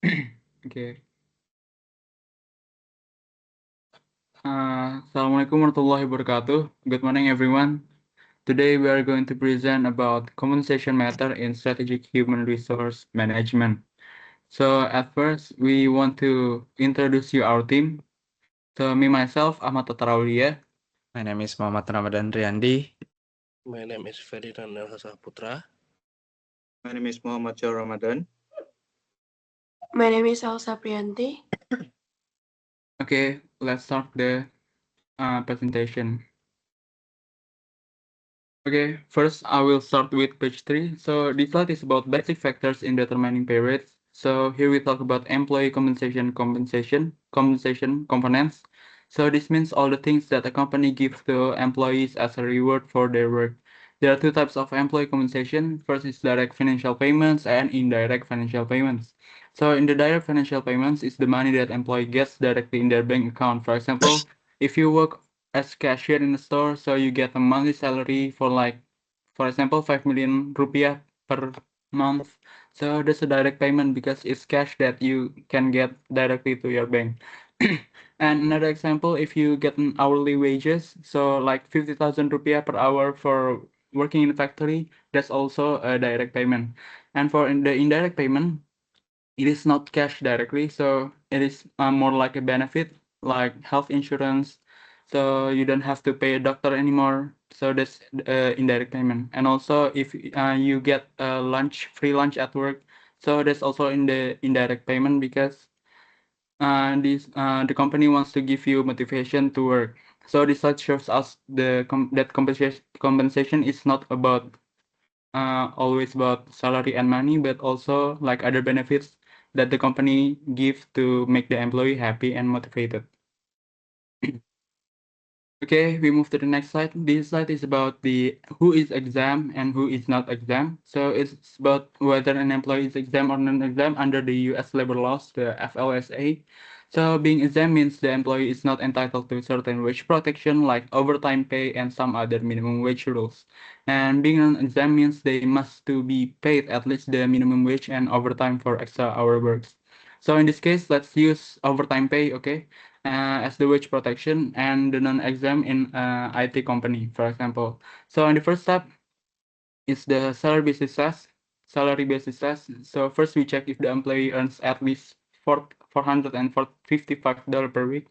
Okay. Assalamualaikum warahmatullahi wabarakatuh. Good morning, everyone. Today we are going to present about compensation matter in strategic human resource management. So at first, we want to introduce you our team. So me myself, Ahmad Awliya. My name is Muhammad Ramadan Riyandi. My name is Ferynanda Saputra. My name is Muhammad Ramadan. My name is Elsa Apriyanti. Okay, let's start the presentation. Okay, first I will start with page 3. So this slide is about basic factors in determining pay rates. So here we talk about employee compensation components. So this means all the things that a company gives to employees as a reward for their work. There are two types of employee compensation. First is direct financial payments and indirect financial payments. So in the direct financial payments is the money that employee gets directly in their bank account. For example, if you work as cashier in the store, so you get a monthly salary for like, for example, 5 million rupiah per month. So that's a direct payment because it's cash that you can get directly to your bank. And another example, if you get an hourly wages, so like 50,000 rupiah per hour for working in the factory, that's also a direct payment. And for the indirect payment, it is not cash directly, so it is more like a benefit, like health insurance. So you don't have to pay a doctor anymore. So that's indirect payment. And also, if you get free lunch at work, so that's also in the indirect payment because the company wants to give you motivation to work. So this slide shows us that compensation is not about always about salary and money, but also like other benefits that the company gives to make the employee happy and motivated. Okay, we move to the next slide. This slide is about the who is exempt and who is not exempt. So it's about whether an employee is exempt or non-exempt under the U.S. labor laws, the FLSA. So being exempt means the employee is not entitled to certain wage protection like overtime pay and some other minimum wage rules. And being non-exempt means they must to be paid at least the minimum wage and overtime for extra hour works. So in this case, let's use overtime pay, okay? As the wage protection and the non-exempt in IT company, for example. So in the first step is the salary basis test. So first we check if the employee earns at least $455 per week.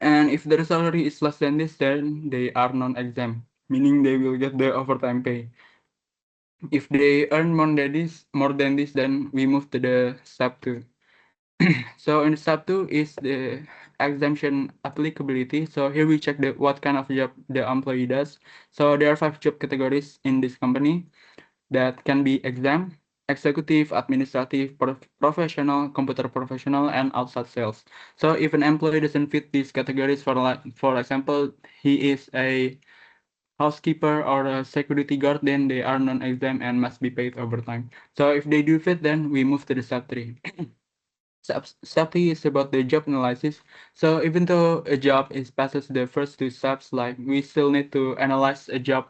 And if their salary is less than this, then they are non-exempt, meaning they will get the overtime pay. If they earn more than this, then we move to the step 2. So in step 2 is the exemption applicability. So here we check what kind of job the employee does. So there are 5 job categories in this company that can be exempt: executive, administrative, professional, computer professional, and outside sales. So if an employee doesn't fit these categories, for example, he is a housekeeper or a security guard, then they are non-exempt and must be paid overtime. So if they do fit, then we move to the step 3. Step 3 is about the job analysis. So even though a job is passes the first 2 steps, like we still need to analyze a job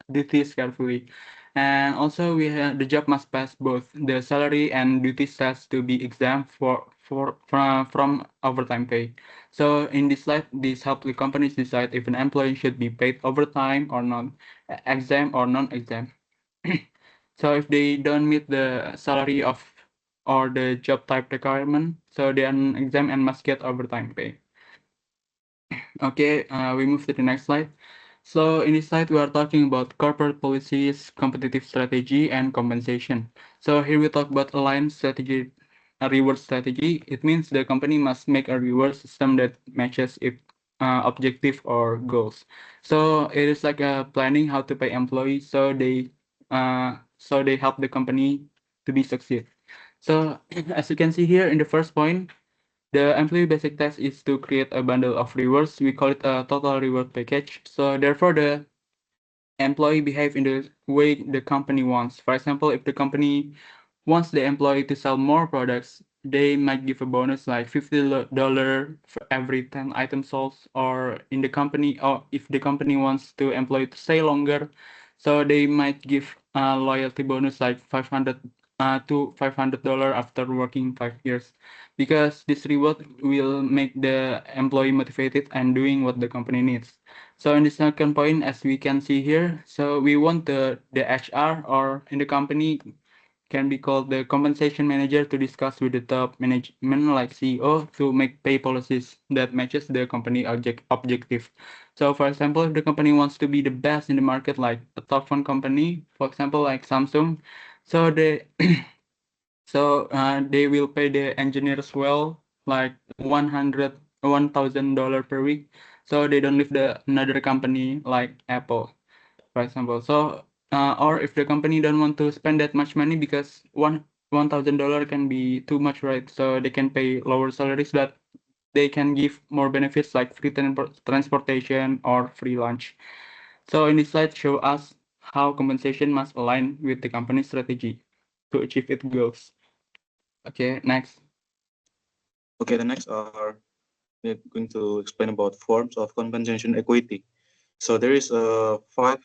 duties carefully. And also the job must pass both the salary and duties test to be exempt from overtime pay. So in this slide, this helps the companies decide if an employee should be paid overtime or not, exempt or non-exempt. So if they don't meet the salary of or the job type requirement, so they are exempt and must get overtime pay. Okay, we move to the next slide. So in this slide, we are talking about corporate policies, competitive strategy, and compensation. So here we talk about aligned strategy, a reward strategy. It means the company must make a reward system that matches its objective or goals. So it is like planning how to pay employees so they help the company to be succeed. So as you can see here in the first point, the employee basic test is to create a bundle of rewards. We call it a total reward package. So therefore, the employee behave in the way the company wants. For example, if the company wants the employee to sell more products, they might give a bonus like $50 for every 10 items sold, or in the company, or if the company wants to employee to stay longer, so they might give a loyalty bonus like to $500 after working 5 years, because this reward will make the employee motivated and doing what the company needs. So in the second point, as we can see here, so we want the HR or in the company can be called the compensation manager to discuss with the top management like CEO to make pay policies that matches the company objective. So for example, if the company wants to be the best in the market, like a top phone company, for example, like Samsung, so they will pay the engineers well, like $1,000 per week. So they don't leave the another company like Apple, for example. So or if the company don't want to spend that much money because $1,000 can be too much, right? So they can pay lower salaries, but they can give more benefits like free transportation or free lunch. So in this slide show us how compensation must align with the company's strategy to achieve its goals. Okay, next. Okay, the next are we're going to explain about forms of compensation equity. So there is five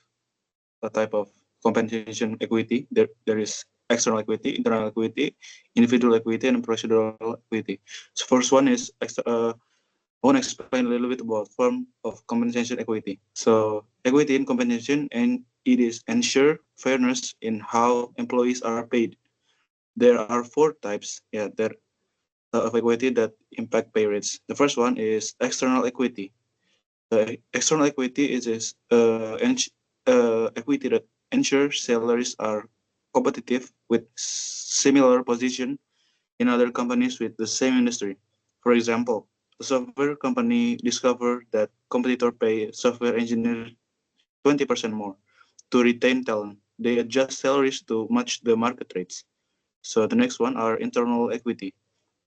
type of compensation equity. There is external equity, internal equity, individual equity, and procedural equity. So first one is I want to explain a little bit about form of compensation equity. So equity in compensation, and it is ensure fairness in how employees are paid. There are four types, of equity that impact pay rates. The first one is external equity. External equity is equity that ensures salaries are competitive with similar position in other companies with the same industry. For example, a software company discovered that competitor pay software engineer 20% more. To retain talent, they adjust salaries to match the market rates. So the next one are internal equity.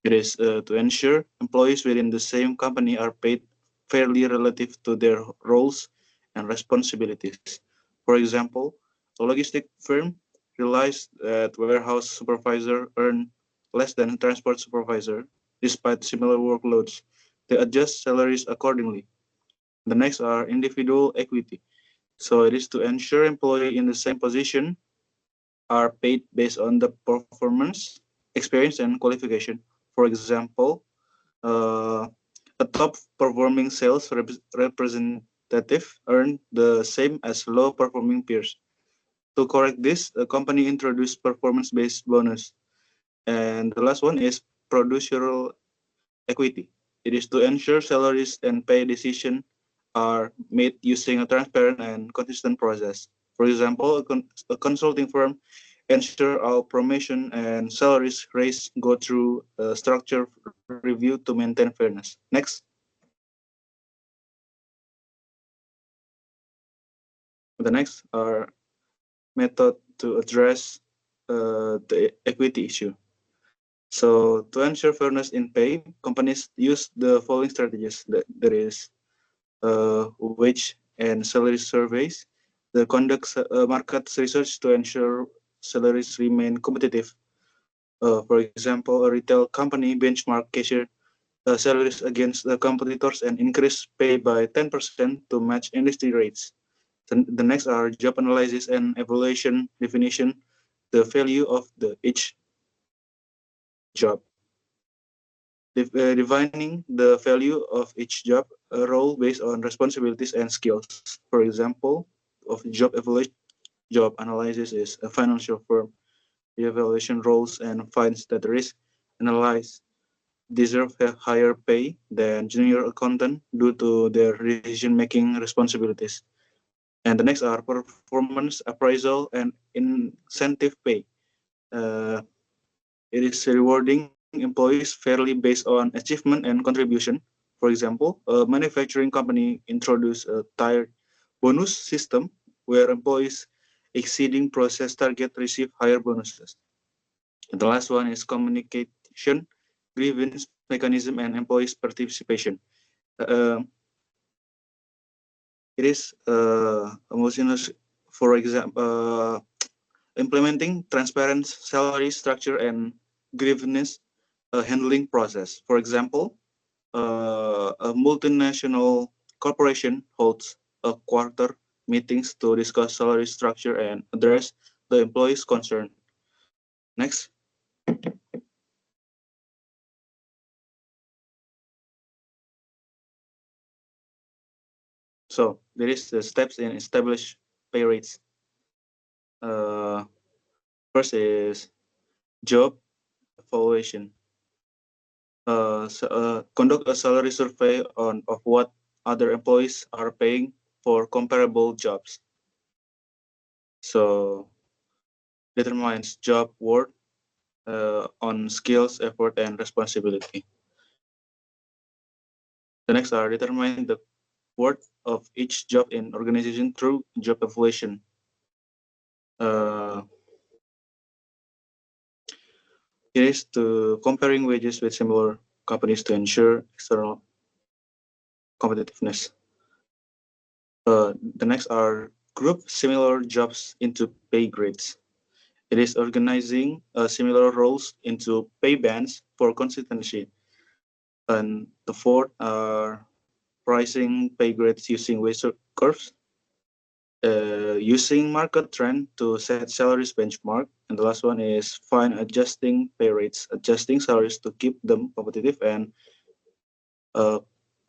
It is to ensure employees within the same company are paid fairly relative to their roles and responsibilities. For example, a logistic firm realized that warehouse supervisor earn less than transport supervisor despite similar workloads. They adjust salaries accordingly. The next are individual equity. So it is to ensure employee in the same position are paid based on the performance, experience, and qualification. For example, uh, a top performing sales representative earn the same as low performing peers. To correct this, the company introduced performance based bonus. And the last one is producer equity. It is to ensure salaries and pay decisions are made using a transparent and consistent process. For example, a consulting firm ensure our promotion and salaries raise go through a structured review to maintain fairness. Next. The next are method to address the equity issue. So to ensure fairness in pay, companies use the following strategies. There is wage and salary surveys. They conduct market research to ensure salaries remain competitive. For example, a retail company benchmark cashier salaries against the competitors and increase pay by 10% to match industry rates. The next are job analysis and evaluation definition, the value of each job. Defining the value of each job role based on responsibilities and skills. For example, of job evaluation, job analysis is a financial firm. The evaluation roles and finds that risk analyzed deserve a higher pay than junior accountant due to their decision-making responsibilities. And the next are performance appraisal and incentive pay. Uh, it is rewarding employees fairly based on achievement and contribution. For example, a manufacturing company introduced a tiered bonus system where employees exceeding process target receive higher bonuses. And the last one is communication, grievance mechanism, and employees' participation. Uh, it is for example, implementing transparent salary structure and grievance handling process. For example, a multinational corporation holds a quarter meetings to discuss salary structure and address the employees' concern. Next. So there is the steps in establish pay rates. First is job evaluation. Conduct a salary survey of what other employees are paying for comparable jobs. So determines job worth on skills, effort, and responsibility. The next are determine the worth of each job in organization through job evaluation. It is to comparing wages with similar companies to ensure external competitiveness. The next are group similar jobs into pay grades. It is organizing similar roles into pay bands for consistency. And the fourth are pricing pay grades using wage curves, using market trend to set salaries benchmark. And the last one is fine adjusting pay rates, adjusting salaries to keep them competitive and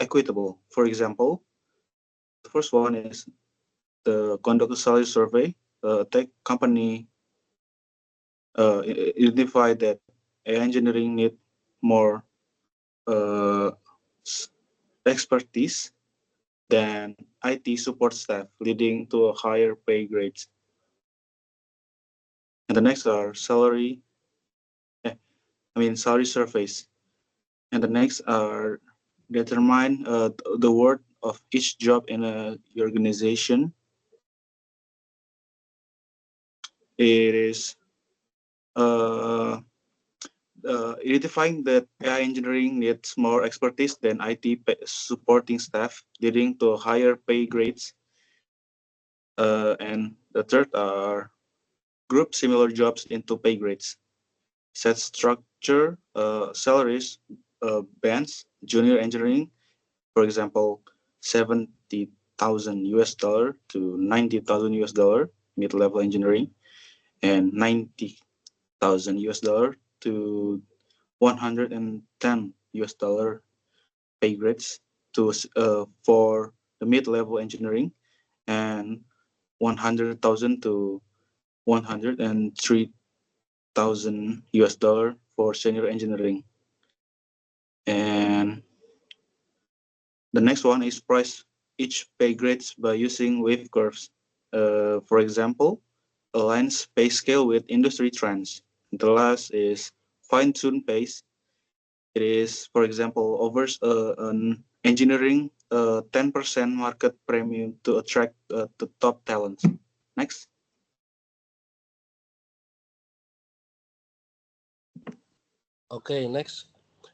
equitable. For example, the first one is the conduct a salary survey. Tech company identify that AI engineering need more uh, expertise than IT support staff, leading to a higher pay grades. And the next are salary surveys. And the next are determine the worth of each job in a organization. It is identifying that AI engineering needs more expertise than IT supporting staff, leading to higher pay grades. And the third are group similar jobs into pay grades. Set structure salaries bands, junior engineering, for example, 70,000 US dollar to 90,000 US dollar, mid-level engineering, and 90,000 US dollar to 110 US dollar pay grades to for the mid-level engineering, and 100,000 to 103,000 US dollar for senior engineering. And the next one is price each pay grades by using wave curves. For example, aligns pay scale with industry trends. The last is fine-tune pace. It is, for example, offers an engineering 10% market premium to attract the top talents. Next. Okay, next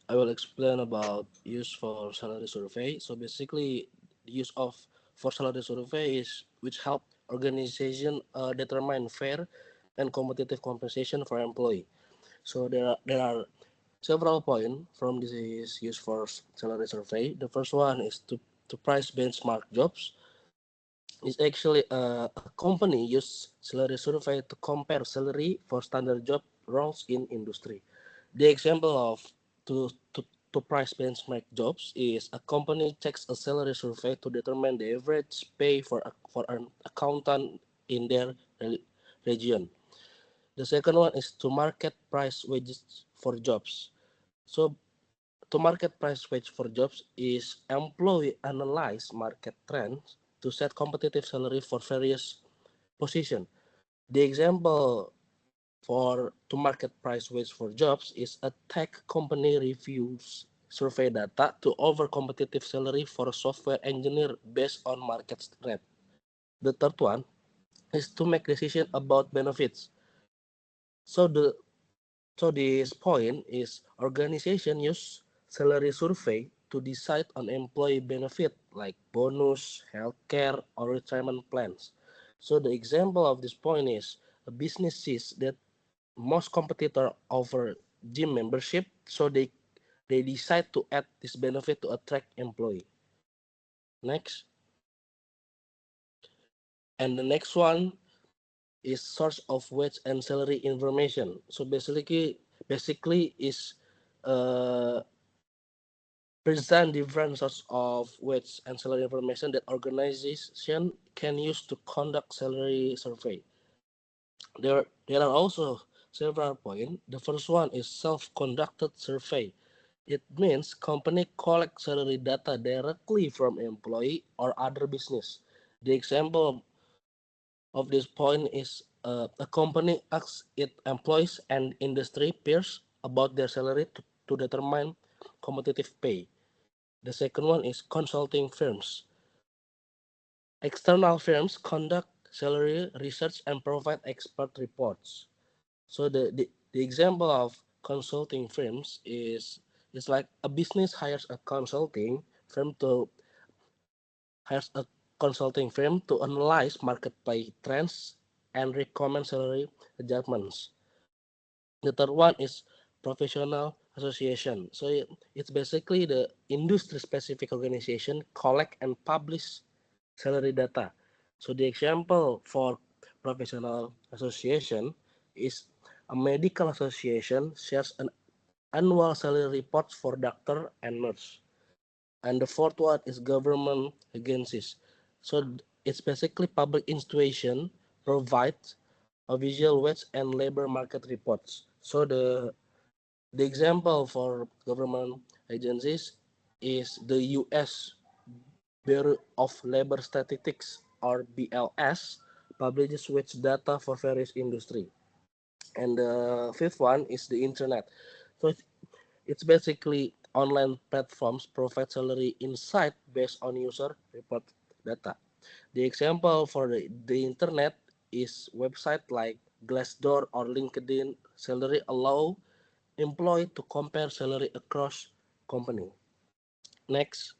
I will explain about use for salary survey. So basically, the use of for salary survey is which help organization determine fair and competitive compensation for employee. So there are several points from this is used for salary survey. The first one is to price benchmark jobs. It's actually a company use salary survey to compare salary for standard job roles in industry. The example of to to to price benchmark jobs is a company checks a salary survey to determine the average pay for an accountant in their region. The second one is to market price wages for jobs. So to market price wage for jobs is employee analyze market trends to set competitive salary for various position. The example for to market price wage for jobs is a tech company reviews survey data to offer competitive salary for a software engineer based on market rate. The third one is to make decision about benefits. So this point is organization use salary survey to decide on employee benefit like bonus, healthcare, or retirement plans. So the example of this point is a business sees that most competitor offer gym membership, so they decide to add this benefit to attract employee. Next. And the next one is source of wage and salary information. So basically is uh, present different sorts of wage and salary information that organization can use to conduct salary survey. There are also several points. The first one is self-conducted survey. It means company collect salary data directly from employee or other business. The example of this point is a company asks its employees and industry peers about their salary to determine competitive pay. The second one is consulting firms. External firms conduct salary research and provide expert reports. So the example of consulting firms is like a business hires a consulting firm to analyze marketplace trends and recommend salary adjustments. The third one is professional association. So it's basically the industry specific organization collect and publish salary data. So the example for professional association is a medical association shares an annual salary reports for doctor and nurse. And the fourth one is government agencies. So it's basically public institution provides a visual wage and labor market reports. So the example for government agencies is the U.S. Bureau of Labor Statistics or BLS publishes wage data for various industry. And the fifth one is the internet. So it's basically online platforms provide salary insight based on user report data. The example for the internet is website like Glassdoor or LinkedIn salary allow employee to compare salary across company. Next.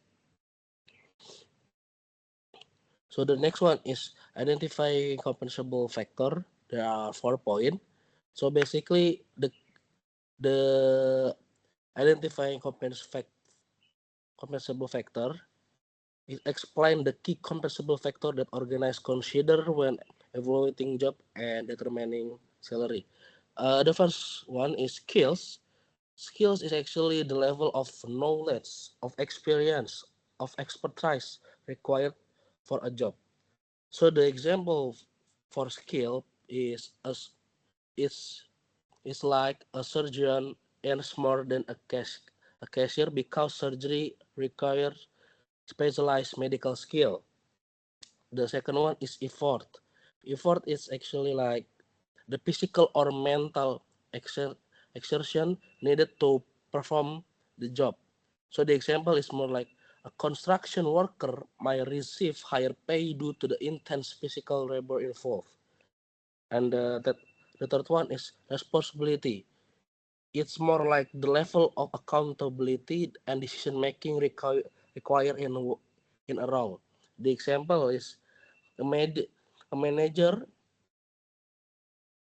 So the next one is identifying compensable factor. There are 4 points. So basically the identifying compensable factor is explain the key compensable factor that organizers consider when evaluating job and determining salary. The first one is skills. Skills is actually the level of knowledge, of experience, of expertise required for a job. So the example for skill is is like a surgeon earns more than a cashier because surgery requires specialized medical skill. The second one is effort. Effort is actually like the physical or mental exertion needed to perform the job. So the example is more like a construction worker might receive higher pay due to the intense physical labor involved. And the third one is responsibility. It's more like the level of accountability and decision making required in a role. The example is a, a manager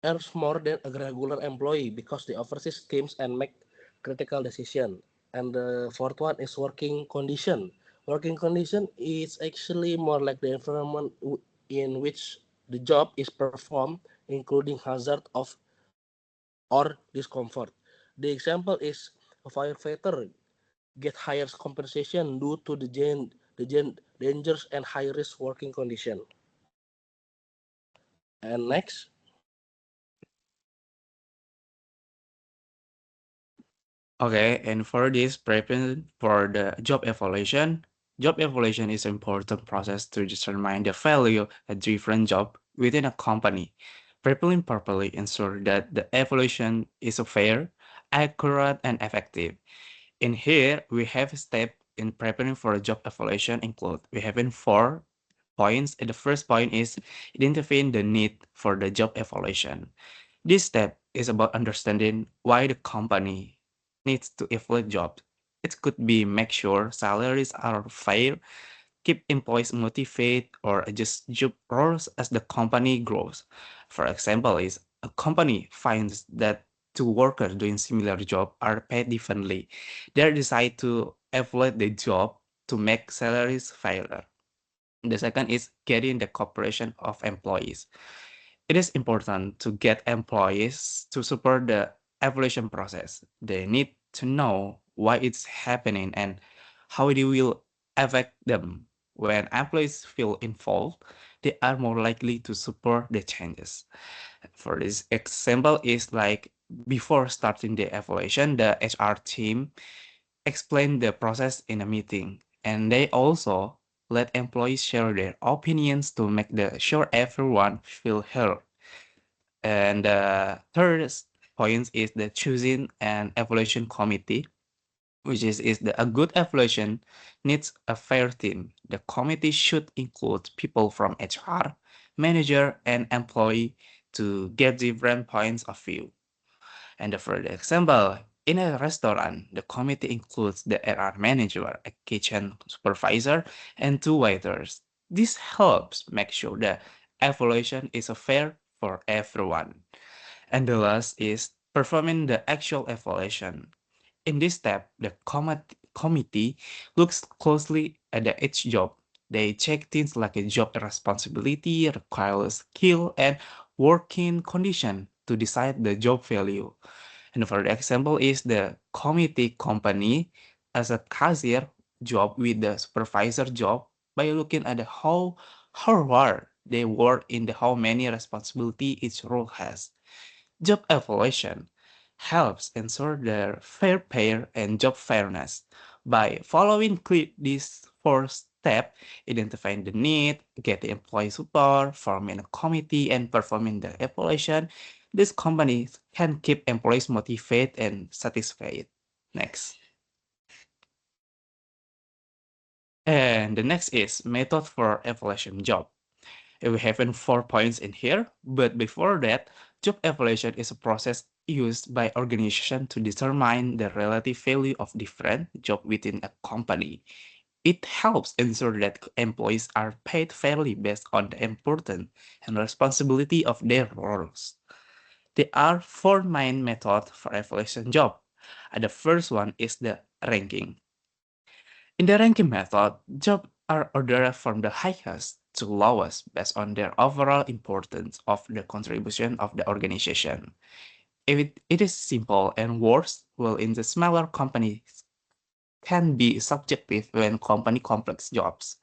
earns more than a regular employee because they oversees teams and make critical decision. And the fourth one is working condition. Working condition is actually more like the environment in which the job is performed, including hazard of or discomfort. The example is a firefighter get higher compensation due to the dangers and high risk working condition. And next. Okay, and for this, preparing for the job evaluation is an important process to determine the value a different job within a company. Preparing properly ensure that the evaluation is fair, accurate, and effective. In here, we have a step in preparing for a job evaluation include we have in 4 points. And the first point is identifying the need for the job evaluation. This step is about understanding why the company needs to evaluate jobs. It could be make sure salaries are fair, keep employees motivated, or adjust job roles as the company grows. For example, is a company finds that two workers doing similar job are paid differently. They decide to evaluate the job to make salaries fairer. The second is getting the cooperation of employees. It is important to get employees to support the evaluation process. They need to know why it's happening and how it will affect them. When employees feel involved, they are more likely to support the changes. For this example is like before starting the evaluation, the HR team explain the process in a meeting, and they also let employees share their opinions to make sure everyone feel heard. And the third point is the choosing an evaluation committee, which is a good evaluation needs a fair team. The committee should include people from HR, manager, and employee to get different points of view. And for the example, in a restaurant, the committee includes the HR manager, a kitchen supervisor, and two waiters. This helps make sure the evaluation is fair for everyone. And the last is performing the actual evaluation. In this step, the committee looks closely at each job. They check things like a job responsibility, required skill, and working condition to decide the job value. And for the example is the committee company as a cashier job with the supervisor job by looking at how hard they work in the how many responsibility each role has. Job evaluation helps ensure their fair pay and job fairness. By following these four steps, identifying the need, getting employee support, forming a committee, and performing the evaluation, these companies can keep employees motivated and satisfied. Next. And the next is method for evaluation job. We have 4 points in here, but before that, job evaluation is a process used by organization to determine the relative value of different jobs within a company. It helps ensure that employees are paid fairly based on the importance and responsibility of their roles. There are four main methods for evaluation job. And the first one is the ranking. In the ranking method, jobs are ordered from the highest to lowest based on their overall importance of the contribution of the organization. If it is simple and works well in the smaller companies can be subjective when company complex jobs.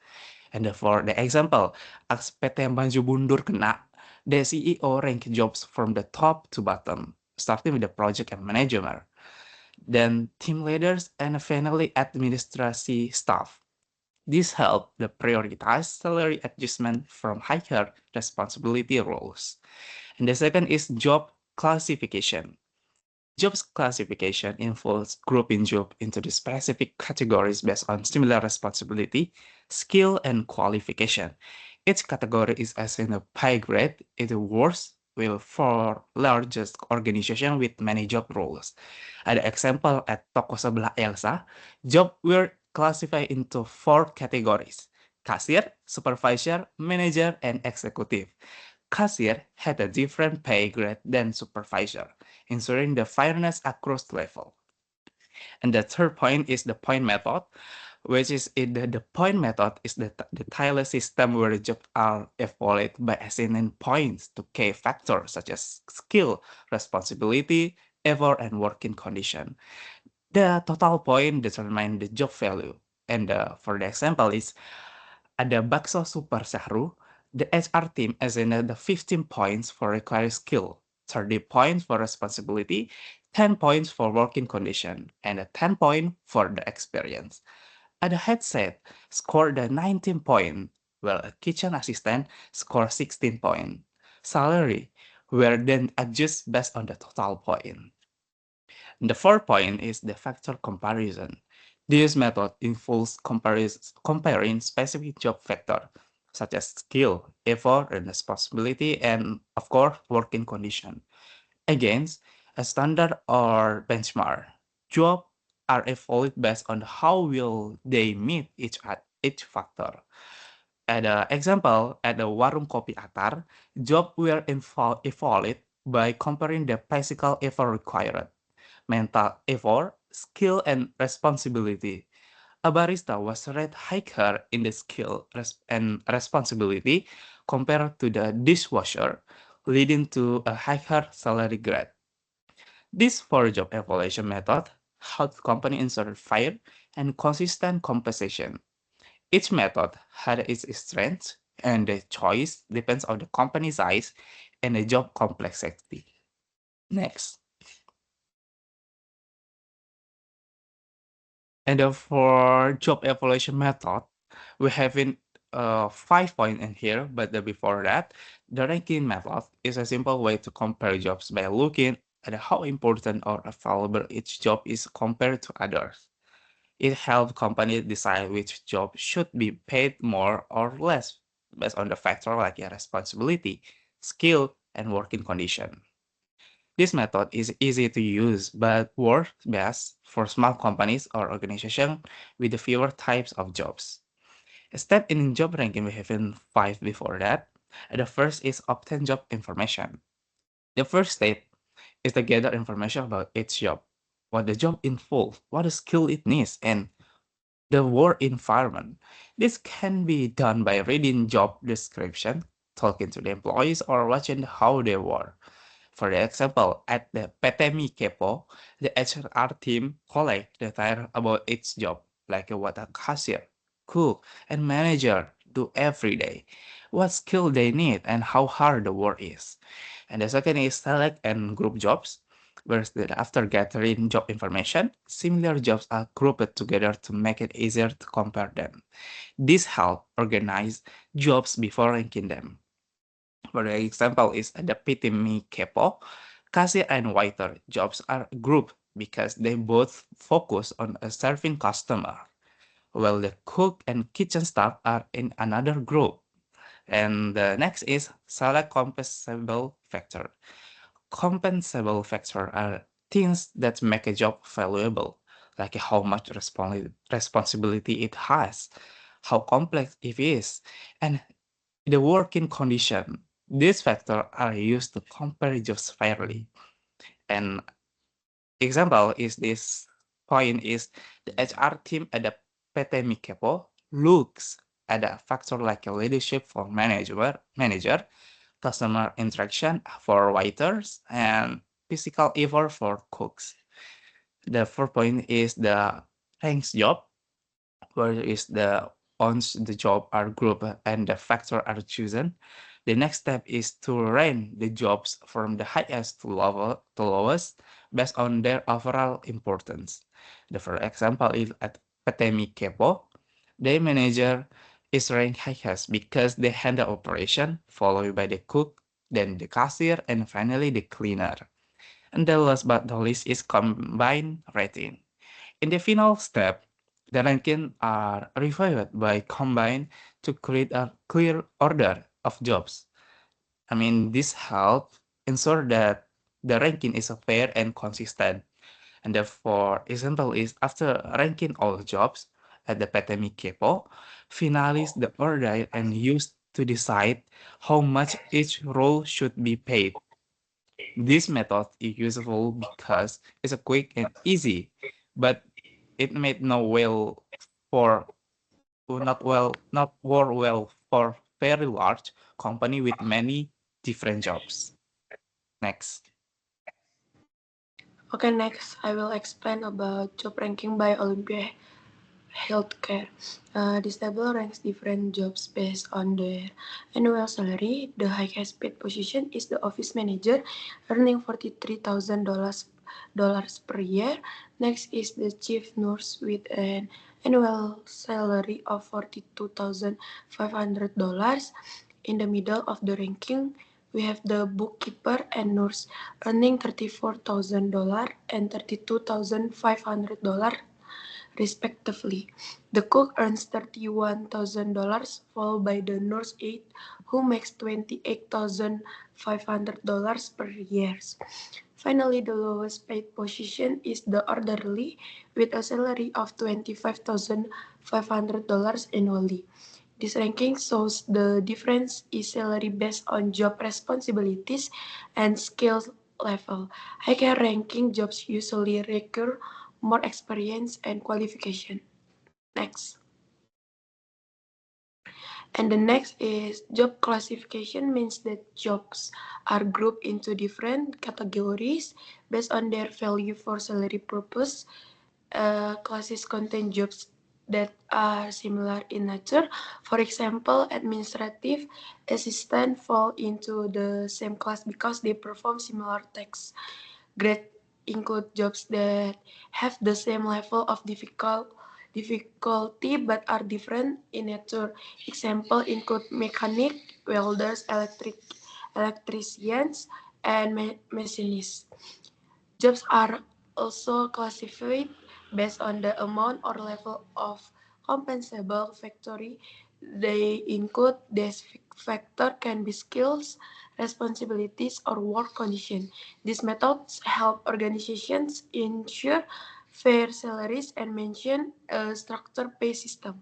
And for the example, as PT Maju Mundur kena, the CEO rank jobs from the top to bottom, starting with the project and management, then team leaders and finally administration staff. This helped the prioritize salary adjustment from higher responsibility roles. And the second is job classification. Jobs classification involves grouping job into the specific categories based on similar responsibility, skill, and qualification. Each category is assigned a pay grade. It works well for largest organization with many job roles. Ada example at toko sebelah Elsa, job were classified into 4 categories: cashier, supervisor, manager, and executive. Cashier had a different pay grade than supervisor, ensuring the fairness across level. And the third point is the point method, which is the point method is the tile system where jobs are evaluated by assigning points to key factors such as skill, responsibility, effort, and working condition. The total point determine the job value. And for the example is ada bakso super Shahru, the HR team assigned the 15 points for required skill, 30 points for responsibility, 10 points for working condition, and a 10 point for the experience. Ada headset scored the 19 point, while a kitchen assistant scored 16 point. Salary were then adjusted based on the total point. The fourth point is the factor comparison. This method involves comparing specific job factors such as skill, effort, and responsibility, and of course, working condition against a standard or benchmark. Jobs are evaluated based on how will they meet each factor. At example, at the warung kopi Athhar, jobs were evaluated by comparing the physical effort required, mental effort, skill, and responsibility. A barista was rated higher in the skill and responsibility compared to the dishwasher, leading to a higher salary grade. This four-job evaluation method helps company ensure fair and consistent compensation. Each method has its strengths, and the choice depends on the company size and the job complexity. Next. And for job evaluation method, we have in 5 points in here, but before that, the ranking method is a simple way to compare jobs by looking at how important or valuable each job is compared to others. It helps companies decide which job should be paid more or less based on the factor like responsibility, skill, and working condition. This method is easy to use but works best for small companies or organizations with fewer types of jobs. A step in job ranking we have in 5 before that. The first is obtain job information. The first step is to gather information about each job, what the job involves, what skill it needs, and the work environment. This can be done by reading job description, talking to the employees, or watching how they work. For example, at the PTMI Kepo, the HR team collect data about each job, like what a cashier, cook, and manager do every day, what skill they need, and how hard the work is. And the second is select and group jobs, where after gathering job information, similar jobs are grouped together to make it easier to compare them. This helps organize jobs before ranking them. For example, is the PTMI Kepo, cashier and waiter jobs are grouped because they both focus on serving customer, while the cook and kitchen staff are in another group. And the next is select compensable factor. Compensable factor are things that make a job valuable, like how much responsibility it has, how complex it is, and the working condition. These factors are used to compare jobs fairly. An example is this point is the HR team at the PT Mikepo looks at a factor like a leadership for manager, customer interaction for waiters, and physical effort for cooks. The fourth point is the ranks job, where is the once the job are grouped and the factor are chosen. The next step is to rank the jobs from the highest to lowest based on their overall importance. For example, is at Petemi Kepo, the manager is ranked highest because they handle operation, followed by the cook, then the cashier, and finally the cleaner. And the last but not least is combined rating. In the final step, the rankings are reviewed by combine to create a clear order of jobs. I mean, this helps ensure that the ranking is fair and consistent. And therefore, example is after ranking all jobs at the PTMI Kepo, finalize the order and used to decide how much each role should be paid. This method is useful because it's a quick and easy, but it may not well for not work well for very large company with many different jobs. Next. Okay, next I will explain about job ranking by Olympia Healthcare. This table ranks different jobs based on their annual salary. The highest paid position is the office manager, earning $43,000 per year. Next is the chief nurse with an annual salary of $42,500. In the middle of the ranking, we have the bookkeeper and nurse earning $34,000 and $32,500 respectively. The cook earns $31,000, followed by the nurse aide, who makes $28,500 per year. Finally, the lowest paid position is the orderly, with a salary of $25,500 annually. This ranking shows the difference is salary based on job responsibilities and skill level. Higher ranking jobs usually require more experience and qualification. Next. And the next is job classification means that jobs are grouped into different categories based on their value for salary purpose. Classes contain jobs that are similar in nature. For example, administrative assistant fall into the same class because they perform similar tasks. Grade include jobs that have the same level of difficulty but are different in nature. Example include mechanic, welders, electricians, and machinists. Jobs are also classified based on the amount or level of compensable factory. They include these factor can be skills, responsibilities, or work condition. These methods help organizations ensure fair salaries and maintain a structured pay system.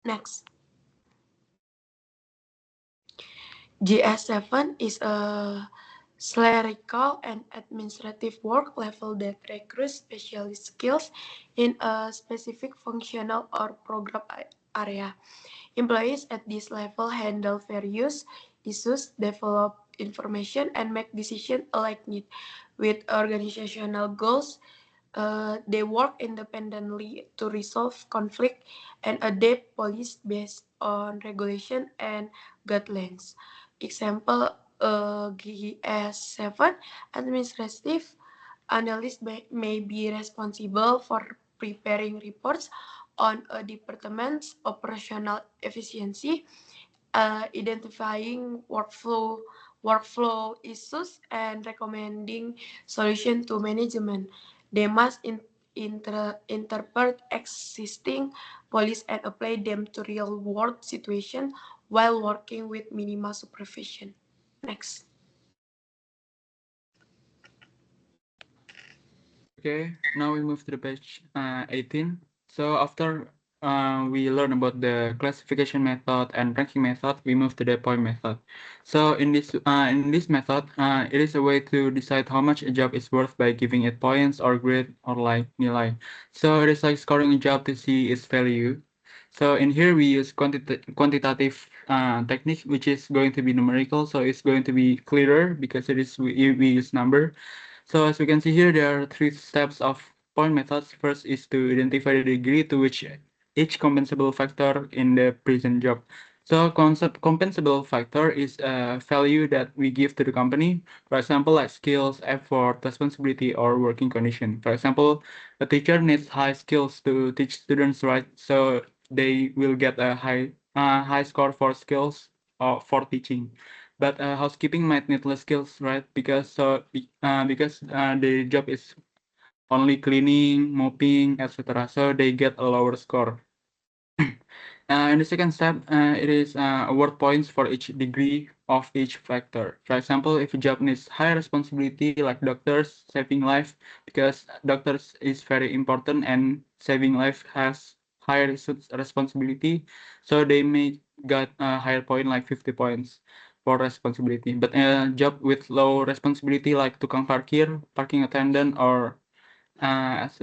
Next. GS7 is a clerical and administrative work level that requires specialist skills in a specific functional or program area. Employees at this level handle various issues, develop information, and make decisions aligned with organizational goals. They work independently to resolve conflict and adapt policy based on regulation and guidelines. Example, GS7 administrative analyst may be responsible for preparing reports on a department's operational efficiency, identifying workflow issues, and recommending solution to management. They must interpret existing policies and apply them to real world situations while working with minimal supervision. Next. Okay, now we move to the page 18. So after we learn about the classification method and ranking method, we move to the point method. So in this method, it is a way to decide how much a job is worth by giving it points or grade or like nilai. So it is like scoring a job to see its value. So in here we use quantitative technique, which is going to be numerical. So it's going to be clearer because we use number. So as we can see here, there are three steps of point methods. First is to identify the degree to which each compensable factor in the present job. So concept compensable factor is a value that we give to the company. For example, like skills, effort, responsibility, or working condition. For example, a teacher needs high skills to teach students, right? So they will get a high score for skills or for teaching. But housekeeping might need less skills, right? Because the job is only cleaning, mopping, etc. So they get a lower score. In the second step, it is award points for each degree of each factor. For example, if a job needs high responsibility, like doctors saving life, because doctors is very important and saving life has higher responsibility, so they may get a higher point, like 50 points for responsibility. But a job with low responsibility, like tukang parkir, parking attendant, as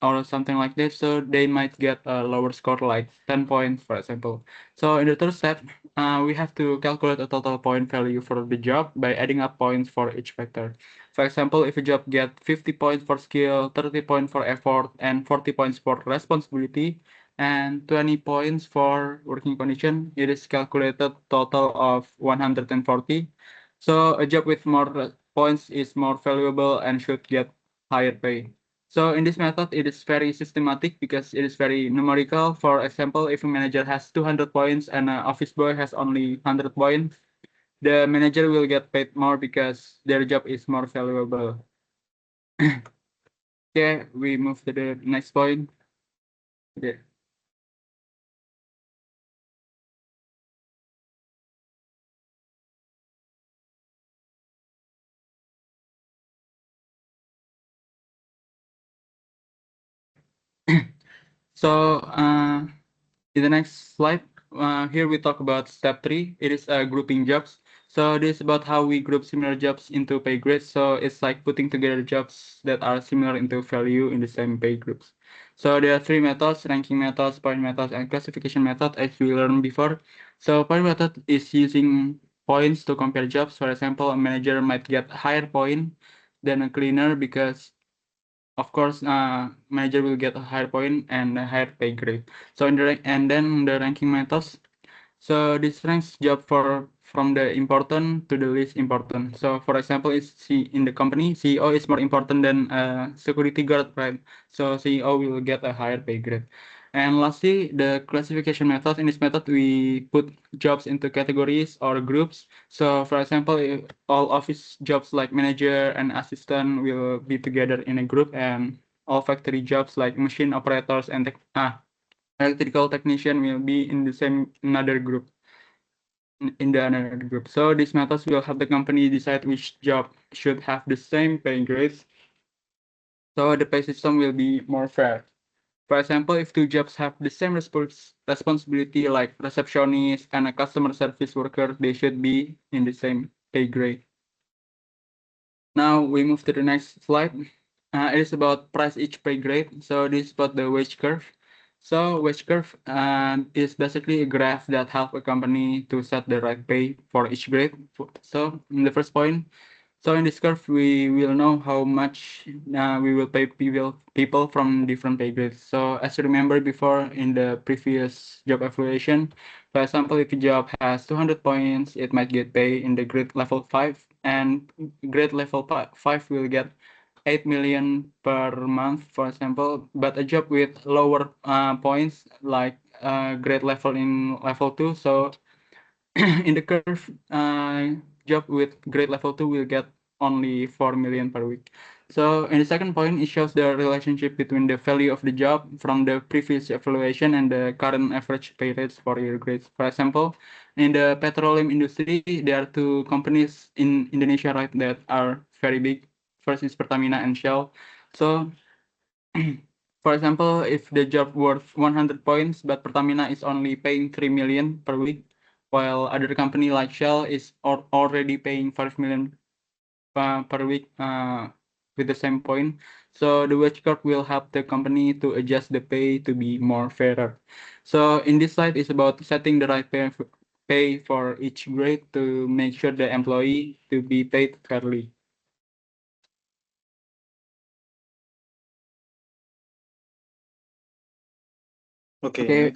or something like this, so they might get a lower score like 10 points, for example. So in the third step, we have to calculate a total point value for the job by adding up points for each factor. For example, if a job get 50 points for skill, 30 points for effort, and 40 points for responsibility, and 20 points for working condition, it is calculated total of 140. So a job with more points is more valuable and should get higher pay. So in this method, it is very systematic because it is very numerical. For example, if a manager has 200 points and an office boy has only 100 points, the manager will get paid more because their job is more valuable. Okay, we move to the next point. Okay. So in the next slide, here we talk about step 3. It is grouping jobs. So this is about how we group similar jobs into pay grades. So it's like putting together jobs that are similar into value in the same pay groups. So there are three methods: ranking methods, point methods, and classification method, as we learned before. So point method is using points to compare jobs. For example, a manager might get higher point than a cleaner because, of course, manager will get a higher point and a higher pay grade. So and then the ranking methods. So this ranks job from the important to the least important. So for example, in the company, CEO is more important than security guard, right? So CEO will get a higher pay grade. And lastly, the classification method. In this method, we put jobs into categories or groups. So for example, if all office jobs like manager and assistant will be together in a group, and all factory jobs like machine operators and electrical technician will be in the same another group in the another group. So these methods will help the company decide which job should have the same pay grades. So the pay system will be more fair. For example, if two jobs have the same responsibility like receptionist and a customer service worker, they should be in the same pay grade. Now we move to the next slide. It is about price each pay grade. So this is about the wage curve. So wage curve is basically a graph that helps a company to set the right pay for each grade. So in the first point, so in this curve, we will know how much we will pay people from different pay grades. So as you remember before in the previous job evaluation, for example, if a job has 200 points, it might get paid in the grade level 5, and grade level 5 will get 8 million per month, for example. But a job with lower points, like grade level in level 2, so in the curve, job with grade level 2 will get only 4 million per week. So in the second point, it shows the relationship between the value of the job from the previous evaluation and the current average pay rates for your grades. For example, in the petroleum industry, there are two companies in Indonesia, right, that are very big. First is Pertamina and Shell. So for example, if the job worth 100 points, but Pertamina is only paying 3 million per week, while other company like Shell is already paying 5 million per week with the same point. So the wage curve will help the company to adjust the pay to be more fairer. So in this slide is about setting the right pay for each grade to make sure the employee to be paid fairly. Okay,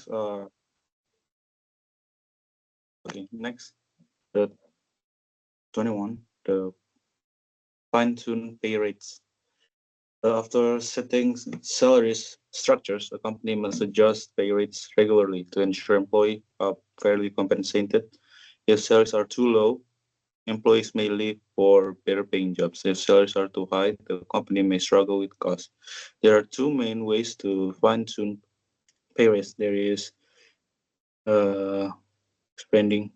Okay. next, the 21, the fine-tune pay rates. After setting salaries structures, a company must adjust pay rates regularly to ensure employees are fairly compensated. If salaries are too low, employees may leave for better paying jobs. If salaries are too high, the company may struggle with costs. There are two main ways to fine-tune pay rates. There is spending,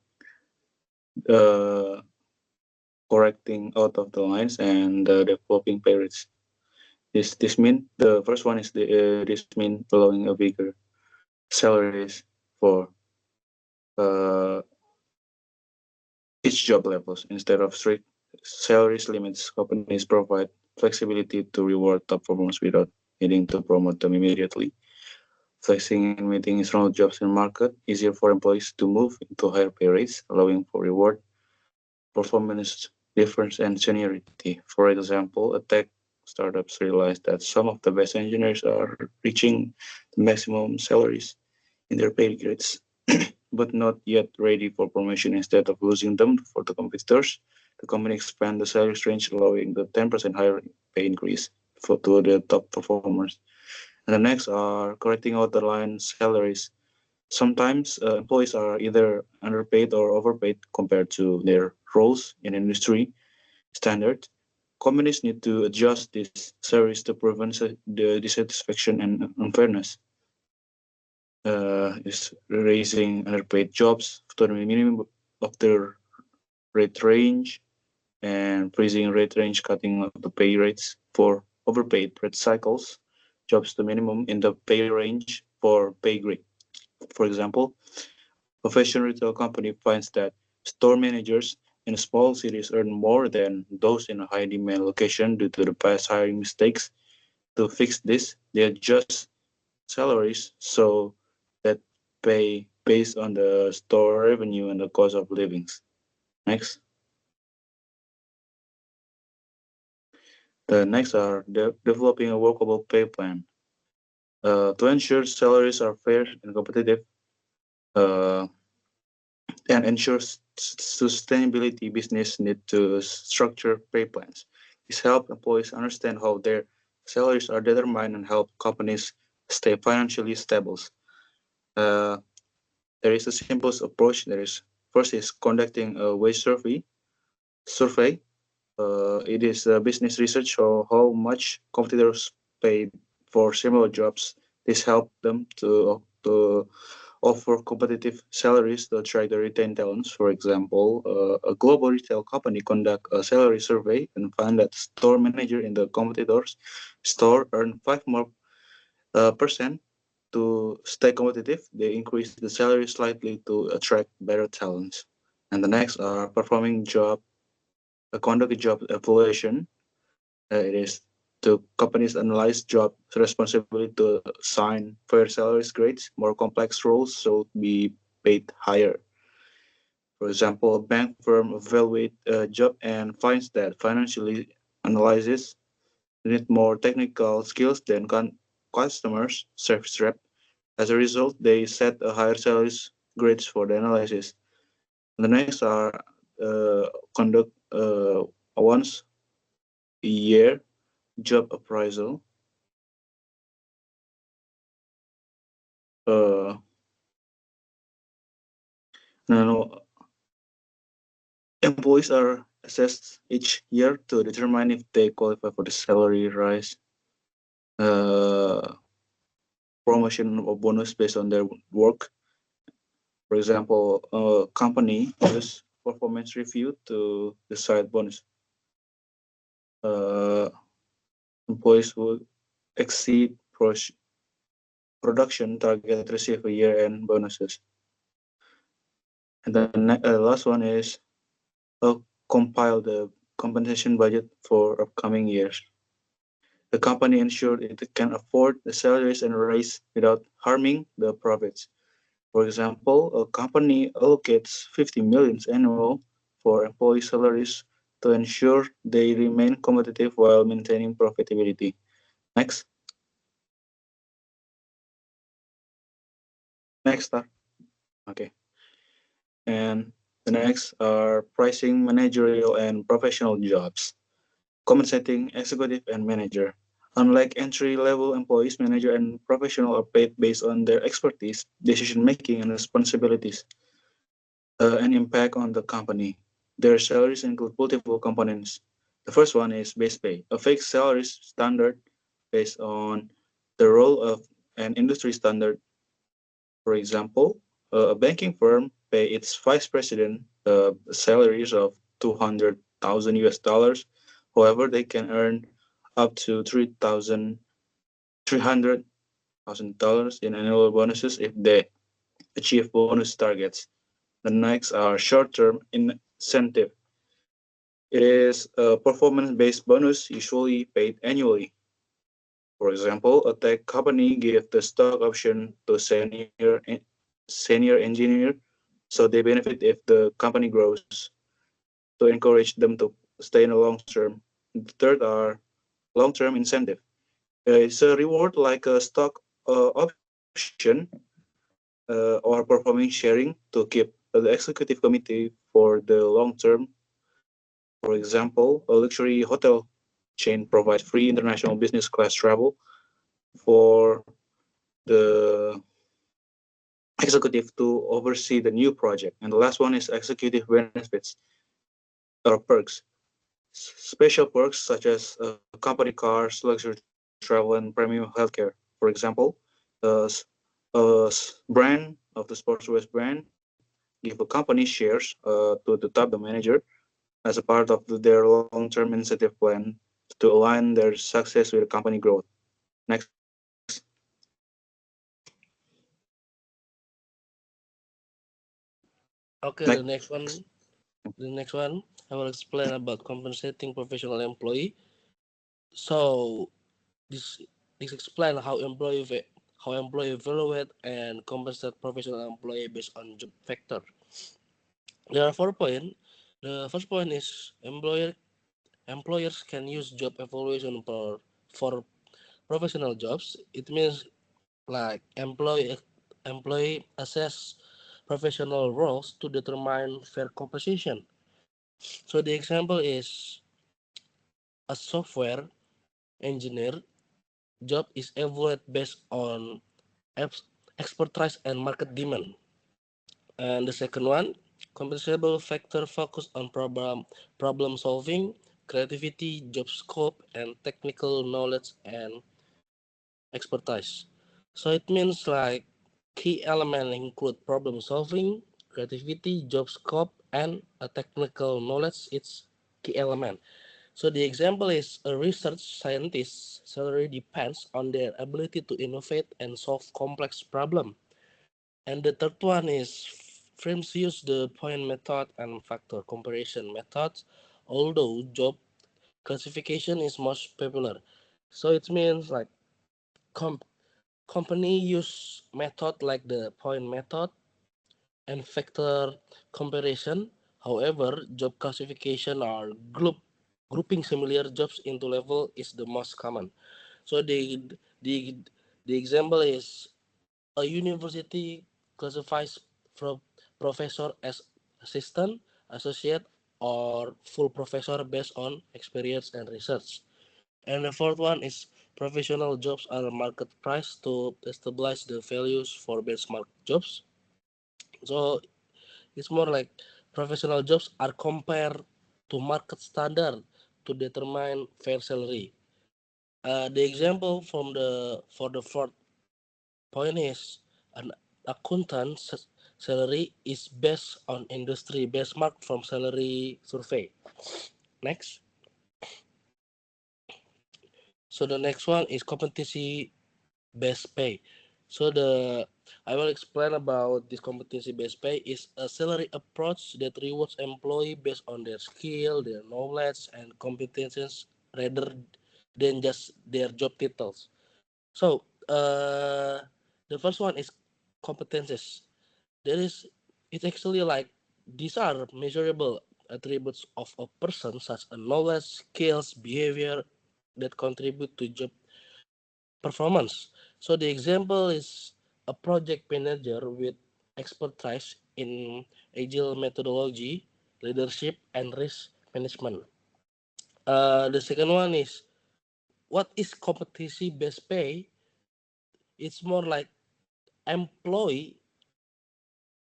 uh, correcting out of the lines, and developing pay rates. This mean the first one is this mean allowing a bigger salaries for uh, each job levels instead of strict salaries limits. Companies provide flexibility to reward top performers without needing to promote them immediately. Flexing and meeting external jobs in market easier for employees to move into higher pay rates, allowing for reward, performance difference, and seniority. For example, a tech startups realize that some of the best engineers are reaching the maximum salaries in their pay grades, but not yet ready for promotion. Instead of losing them for the competitors, the company expand the salary range, allowing the 10% higher pay increase to the top performers. And the next are correcting out the line salaries. Sometimes employees are either underpaid or overpaid compared to their roles in industry standard. Companies need to adjust these salaries to prevent the dissatisfaction and unfairness. Is raising underpaid jobs to the minimum of their rate range, and freezing rate range, cutting of the pay rates for overpaid rate cycles, jobs to minimum in the pay range for pay grade. For example, a fashion retail company finds that store managers in small cities earn more than those in a high demand location due to the past hiring mistakes. To fix this, they adjust salaries so that pay based on the store revenue and the cost of living. Next. The next are developing a workable pay plan. To ensure salaries are fair and competitive, uh, and ensure sustainability, business need to structure pay plans. This help employees understand how their salaries are determined and help companies stay financially stable. Uh, there is a simplest approach. There is first is conducting a wage survey. It is business research or how much competitors pay for similar jobs. This help them to offer competitive salaries to attract the retain talents. For example, a global retail company conduct a salary survey and find that store manager in the competitors store earn 5 more percent to stay competitive. They increase the salary slightly to attract better talents. And the next are performing job conduct a job evaluation. It is to companies analyze job responsibility to assign fair salaries grades. More complex roles should be paid higher. For example, a bank firm evaluate a job and finds that financially analysis need more technical skills than customers service rep. As a result, they set a higher salaries grades for the analysis. And the next are conduct once a year job appraisal. Uh, no, employees are assessed each year to determine if they qualify for the salary rise, uh, promotion, or bonus based on their work. For example, a company uses performance review to decide bonus. Uh, employees who exceed production target receive a year-end bonuses. And the last one is compile the compensation budget for upcoming years. The company ensured it can afford the salaries and raise without harming the profits. For example, a company allocates 50 million annual for employee salaries to ensure they remain competitive while maintaining profitability. Next. Next. Okay. And the next are pricing managerial and professional jobs, compensating executive and manager. Unlike entry-level employees, manager and professional are paid based on their expertise, decision-making, and responsibilities, and impact on the company. Their salaries include multiple components. The first one is base pay, a fixed salary standard based on the role of an industry standard. For example, a banking firm pay its vice president salaries of 200,000 US dollars. However, they can earn up to 300,000 dollars in annual bonuses if they achieve bonus targets. The next are short-term incentive. It is a performance-based bonus usually paid annually. For example, a tech company gives the stock option to senior engineer, so they benefit if the company grows to encourage them to stay in the long term. The third are long-term incentive. It's a reward like a stock option or performing sharing to keep the executive committee for the long term. For example, a luxury hotel chain provides free international business class travel for the executive to oversee the new project. And the last one is executive benefits or perks. Special perks such as company cars, luxury travel, and premium healthcare. For example, uh, brand of the sportswear brand give a company shares to the top the manager as a part of their long-term incentive plan to align their success with the company growth. Next. Okay, Next. the next one, I will explain about compensating professional employee. So this this explain how how employee evaluate and compensate professional employee based on job factor. There are 4 points. The first point is employers can use job evaluation for professional jobs. It means like employee assess professional roles to determine fair compensation. So the example is a software engineer job is evaluated based on expertise and market demand. And the second one, compensable factor focus on problem solving, creativity, job scope, and technical knowledge and expertise. So it means like key elements include problem solving, creativity, job scope, and a technical knowledge. It's key element. So the example is a research scientist's salary depends on their ability to innovate and solve complex problem. And the third one is firms use the point method and factor comparison methods, although job classification is most popular. So it means like com- company use method like the point method and factor comparison. However, job classification or grouping similar jobs into level is the most common. So the the example is a university classifies professor as assistant, associate, or full professor based on experience and research. And the fourth one is professional jobs are market price to establish the values for benchmark jobs. So it's more like professional jobs are compared to market standard to determine fair salary. The example from the for the fourth point is an accountant salary is based on industry benchmark from salary survey. Next. So the next one is competency based pay. So I will explain about this competency based pay is a salary approach that rewards employee based on their skill, their knowledge, and competences rather than just their job titles. So the first one is competences. There is it's actually like these are measurable attributes of a person such as knowledge, skills, behavior that contribute to job performance. So the example is a project manager with expertise in agile methodology, leadership, and risk management. The second one is what is competency based pay? It's more like employee.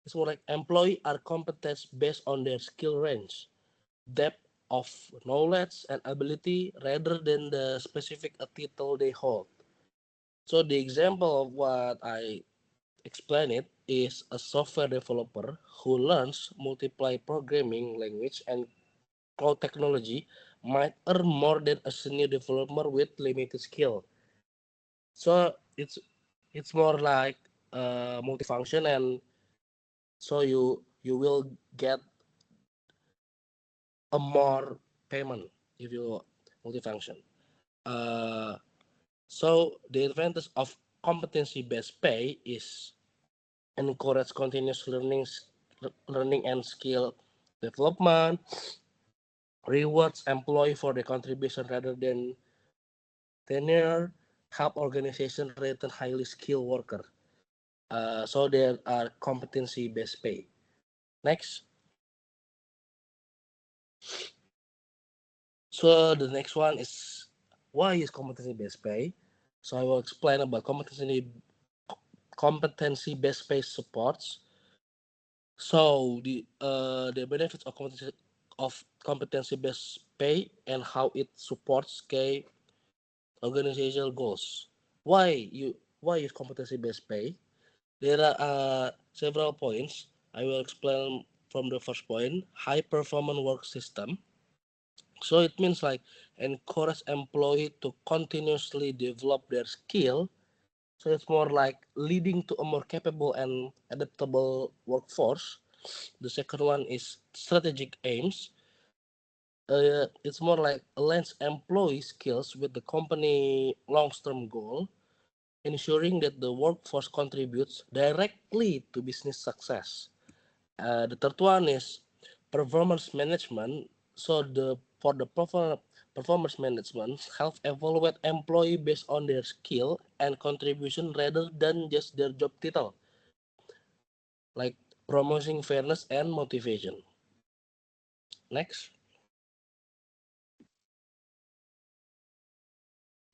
It's more like employee are competence based on their skill range, depth of knowledge and ability, rather than the specific title they hold. So the example of what I explain it is a software developer who learns multiple programming language and cloud technology might earn more than a senior developer with limited skill. So it's more like multifunction, and so you will get a more payment if you multifunction. Uh, so the advantage of competency based pay is encourage continuous learning and skill development, rewards employee for the contribution rather than tenure, help organization retain highly skilled worker. So there are competency based pay. Next. So the next one is why is competency based pay? So I will explain about competency based pay supports. So the benefits of competency based pay and how it supports key organizational goals. Why is competency based pay? There are several points. I will explain from the first point, high performance work system. So it means like encourage employee to continuously develop their skill. So it's more like leading to a more capable and adaptable workforce. The second one is strategic aims. It's more like aligns employee skills with the company long-term goal. ensuring that the workforce contributes directly to business success. The third one is performance management. So performance management help evaluate employee based on their skill and contribution rather than just their job title, like promoting fairness and motivation. Next.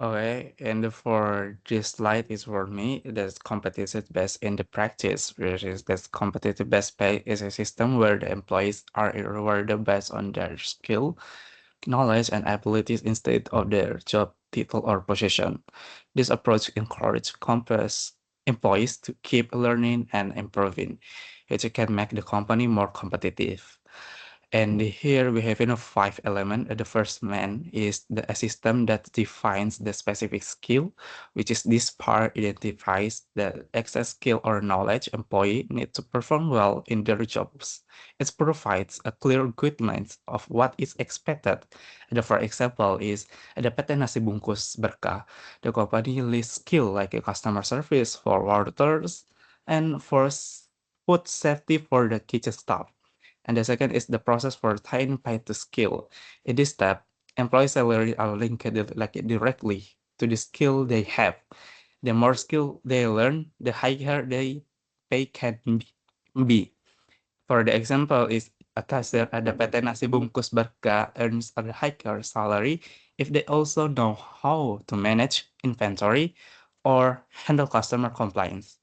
Okay, and for this slide is for me, that's competitive based in the practice, which is that competitive based pay is a system where the employees are rewarded based on their skill, knowledge, and abilities instead of their job title or position. This approach encourages employees to keep learning and improving, which can make the company more competitive. And here we have five elements. The first one is a system that defines the specific skill, which is this part identifies the excess skill or knowledge employee need to perform well in their jobs. It provides a clear guidelines of what is expected. For example, is ada PT Nasi Bungkus Berkah. The company lists skill like a customer service for workers and for food safety for the kitchen staff. And the second is the process for tying pay to skill. In this step, employee salary are linked directly to the skill they have. The more skill they learn, the higher their pay can be. For the example is a cashier at the PT Nasi Bungkus Berkah earns a higher salary if they also know how to manage inventory or handle customer complaints.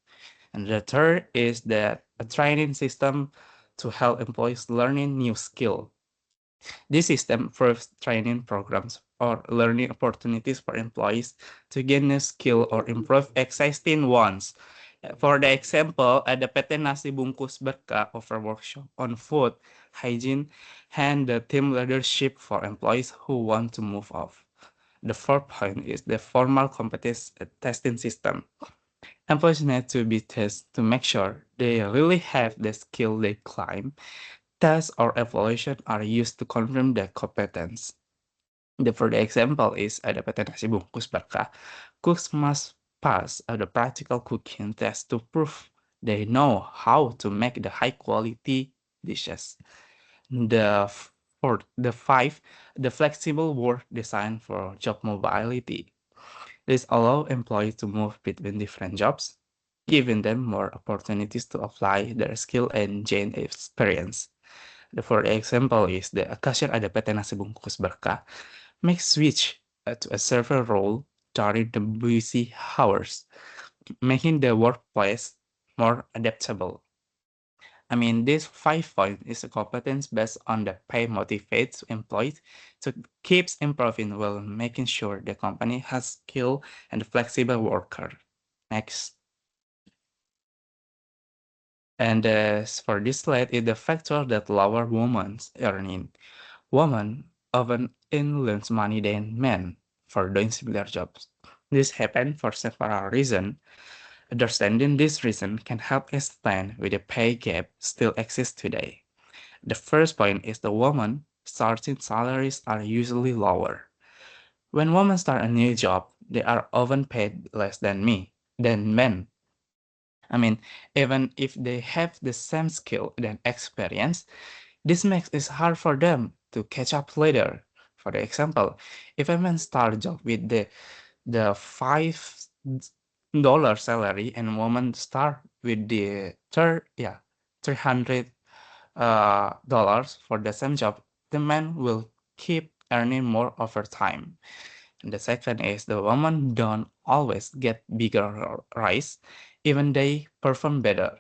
And the third is that a training system to help employees learning new skill. This system provides training programs or learning opportunities for employees to gain new skill or improve existing ones. For the example, ada PT Nasi Bungkus Berkah offer workshop on food, hygiene, and the team leadership for employees who want to move off. The fourth point is the formal competence testing system. Employees need to be tested to make sure they really have the skill they claim. Tests or evaluation are used to confirm their competence. The further example is ada PT Nasi Bungkus Berkah. Cooks must pass the practical cooking test to prove they know how to make the high quality dishes. The flexible work design for job mobility. This allows employees to move between different jobs, giving them more opportunities to apply their skill and gain experience. For example is the cashier ada PT Nasi Bungkus Berkah may switch to a server role during the busy hours, making the workplace more adaptable. I mean, this 5 point is a competence based on the pay motivates employees to keeps improving while making sure the company has skilled and flexible worker. Next. And for this slide is the factor that lower women's earning. Women often earn less money than men for doing similar jobs. This happens for several reasons. Understanding this reason can help explain why the pay gap still exists today. The first point is the woman starting salaries are usually lower. When women start a new job, they are often paid less than men. I mean, even if they have the same skill and experience, this makes it hard for them to catch up later. For example, if a man start a job with the $5 salary and woman start with the 300 dollars for the same job, the man will keep earning more over time. And the second is the woman don't always get bigger rise, even they perform better.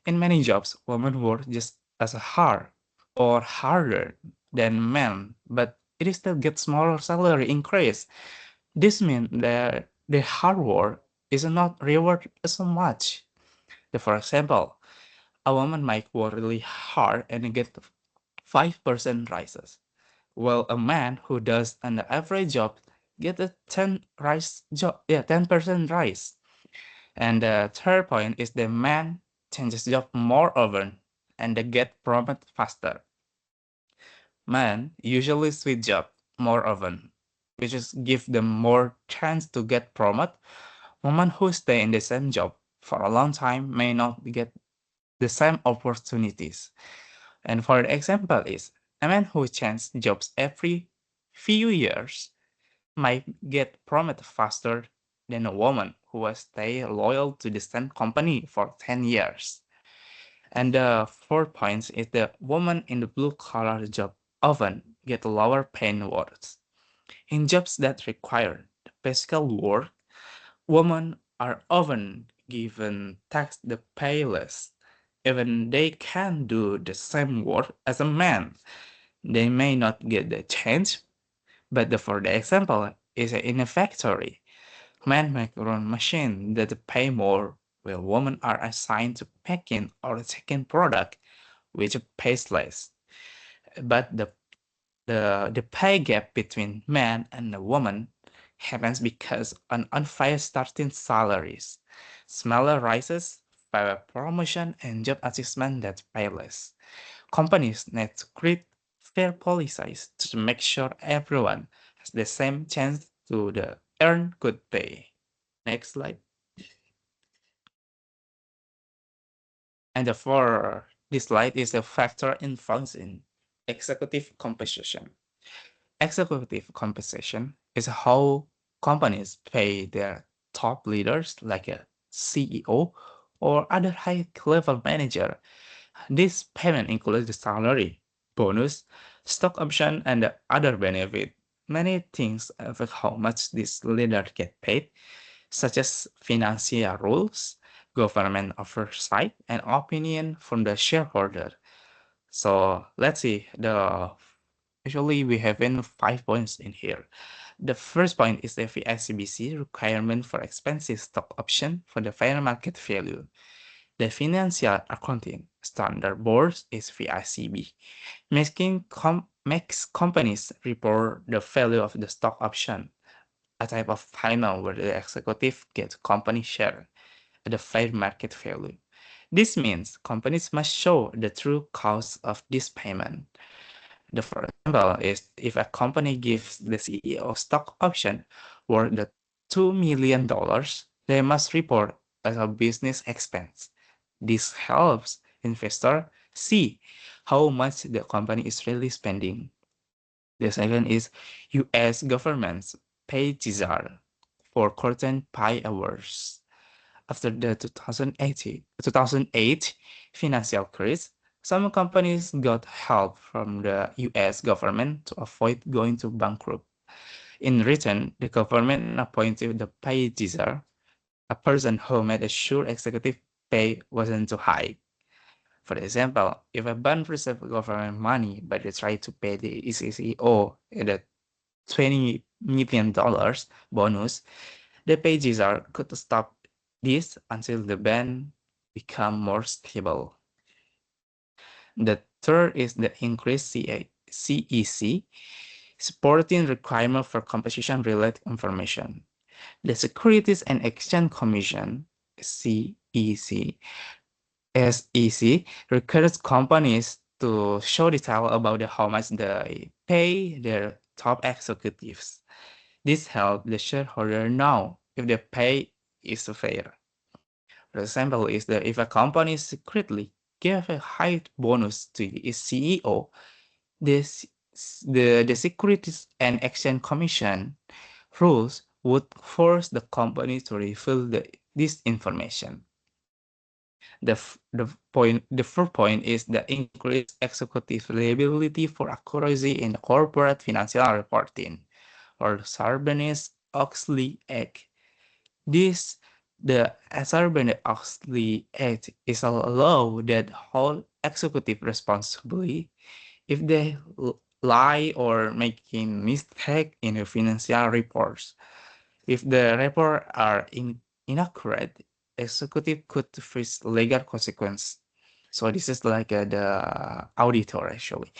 In many jobs, women work just as hard or harder than men, but it still gets smaller salary increase. This means that the hard work is not rewarded so much. For example, a woman might work really hard and get 5% rises, while a man who does an average job get a 10% rise. And the third point is the man changes job more often and they get promoted faster. Men usually switch job more often, which is give them more chance to get promoted, Women who stay in the same job for a long time may not get the same opportunities. And for example is a man who changes jobs every few years might get promoted faster than a woman who will stay loyal to the same company for 10 years. And the fourth point is the woman in the blue collar job often get lower paying work. In jobs that require the physical work, women are often given tax the pay less. Even they can do the same work as a man, they may not get the change. But for the example is in a factory, men make run machine that pay more, while women are assigned to packing or taking product, which pays less. But the pay gap between men and the woman happens because an unfair starting salaries, smaller rises, fair promotion, and job adjustment that pay less. Companies need to create fair policies to make sure everyone has the same chance to the earn good pay. Next slide. And for this slide is a factor influencing executive compensation. Executive compensation is how companies pay their top leaders like a CEO or other high-level manager. This payment includes the salary, bonus, stock option, and the other benefit. Many things affect how much this leader get paid, such as financial rules, government oversight, and opinion from the shareholder. So let's see actually we have in 5 points in here. The first point is the FICBC requirement for expensive stock option for the fair market value. The Financial Accounting Standard Board is FICB, makes companies report the value of the stock option, a type of final where the executive gets company share at the fair market value. This means companies must show the true cost of this payment. The for example is if a company gives the CEO stock option worth the $2 million, they must report as a business expense. This helps investor see how much the company is really spending. The second is US government's pay teaser for curtain pay awards. After the 2008 financial crisis, some companies got help from the US government to avoid going to bankrupt. In return, the government appointed the pay teaser, a person who made sure executive pay wasn't too high. For example, if a bank receives government money but they try to pay the CEO the $20 million bonus, the pages could stop this until the band become more stable. The third is the increased CEC, supporting requirement for competition-related information. The Securities and Exchange Commission, CEC, SEC, requires companies to show detail about how much they pay their top executives. This helps the shareholder know if the pay is fair. For example, is that if a company secretly gave a high bonus to its CEO, this, the Securities and Exchange Commission rules would force the company to reveal this information. The fourth point is the increased executive liability for accuracy in corporate financial reporting, or Sarbanes-Oxley Act. The Sarbanes-Oxley Act is a law that holds executive responsibility if they lie or making mistake in the financial reports. If the reports are inaccurate, executive could face legal consequence. So this is like the auditor actually.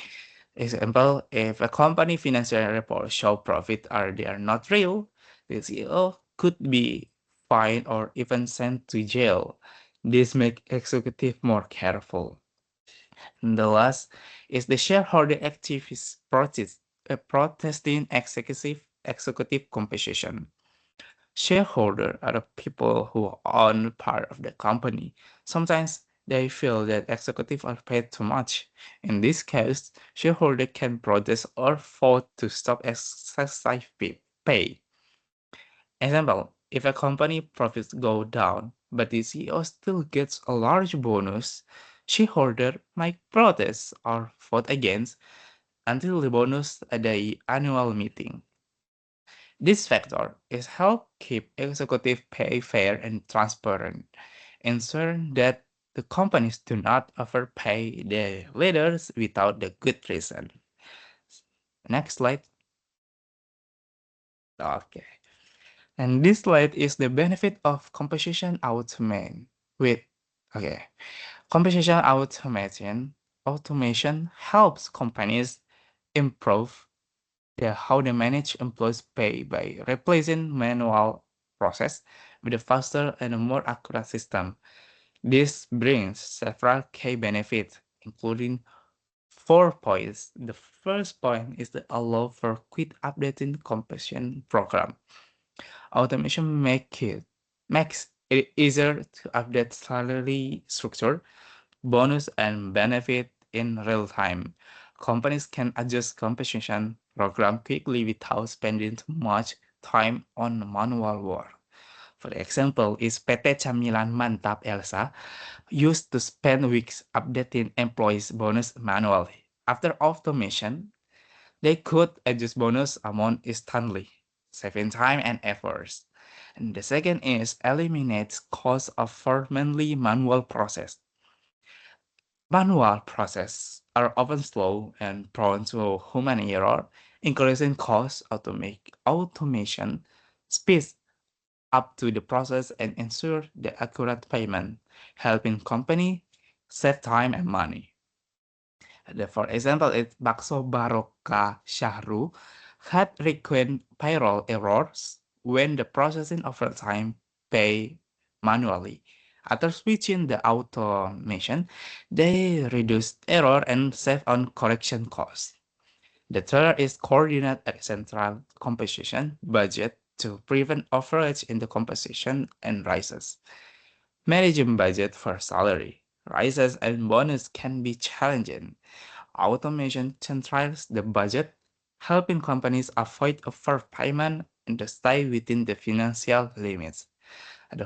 Example, if a company financial report show profit are they are not real, the CEO could be fined or even sent to jail. This make executive more careful. And the last is the shareholder activist protesting executive compensation. Shareholders are the people who own part of the company. Sometimes they feel that executives are paid too much. In this case, shareholders can protest or vote to stop excessive pay. Example, if a company profits go down, but the CEO still gets a large bonus, shareholder might protest or vote against until the bonus at the annual meeting. This factor is help keep executive pay fair and transparent, ensuring that the companies do not overpay their leaders without the good reason. Next slide. Okay. And this slide is the benefit of composition automation with okay. Composition automation helps companies improve how they manage employees' pay by replacing manual process with a faster and a more accurate system. This brings several key benefits, including 4 points. The first point is the allow for quick updating composition program. Automation makes it easier to update salary structure, bonus, and benefit in real time. Companies can adjust compensation program quickly without spending too much time on manual work. For example, is PT Camilan Mantap Elsa used to spend weeks updating employees' bonus manually. After automation, they could adjust bonus amount instantly, saving time and efforts. And the second is eliminates cost of formerly manual process. Manual processes are often slow and prone to human error, increasing costs. Automation speeds up to the process and ensure the accurate payment, helping company save time and money. For example, it's Bakso Baroka Shahru had frequent payroll errors when the processing overtime pay manually. After switching the automation, they reduced error and save on correction costs. The third is coordinate a central compensation budget to prevent overage in the compensation and rises. Managing budget for salary, rises, and bonus can be challenging. Automation centralizes the budget, helping companies avoid overpayment and to stay within the financial limits.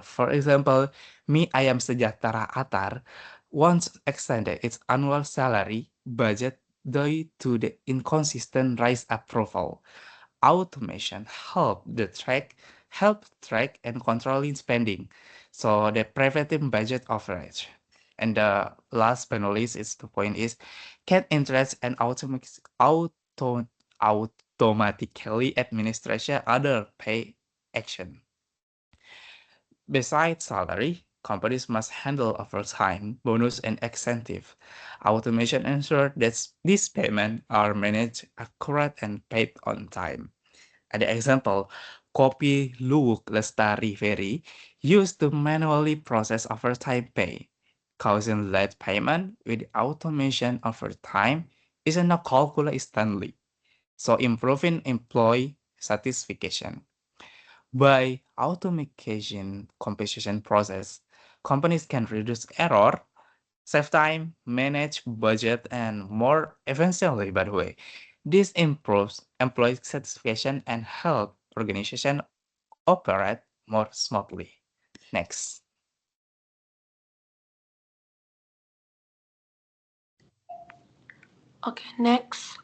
For example, Mi Ayam Sejahtera Athhar once extended its annual salary budget due to the inconsistent rise approval. Automation help track and controlling spending, so the preventing budget overage. And the last but not least is the point is can interest and automatically administration other pay action. Besides salary, companies must handle overtime, bonus, and incentive. Automation ensures that these payments are managed accurate and paid on time. Ada example, Kopi Luwuk Lestari Ferry used to manually process overtime pay, causing late payment. With automation overtime is now calculated instantly, so improving employee satisfaction. By automation compensation process, companies can reduce error, save time, manage budget, and more efficiently, by the way. This improves employee satisfaction and help organization operate more smoothly. Next. Okay, next,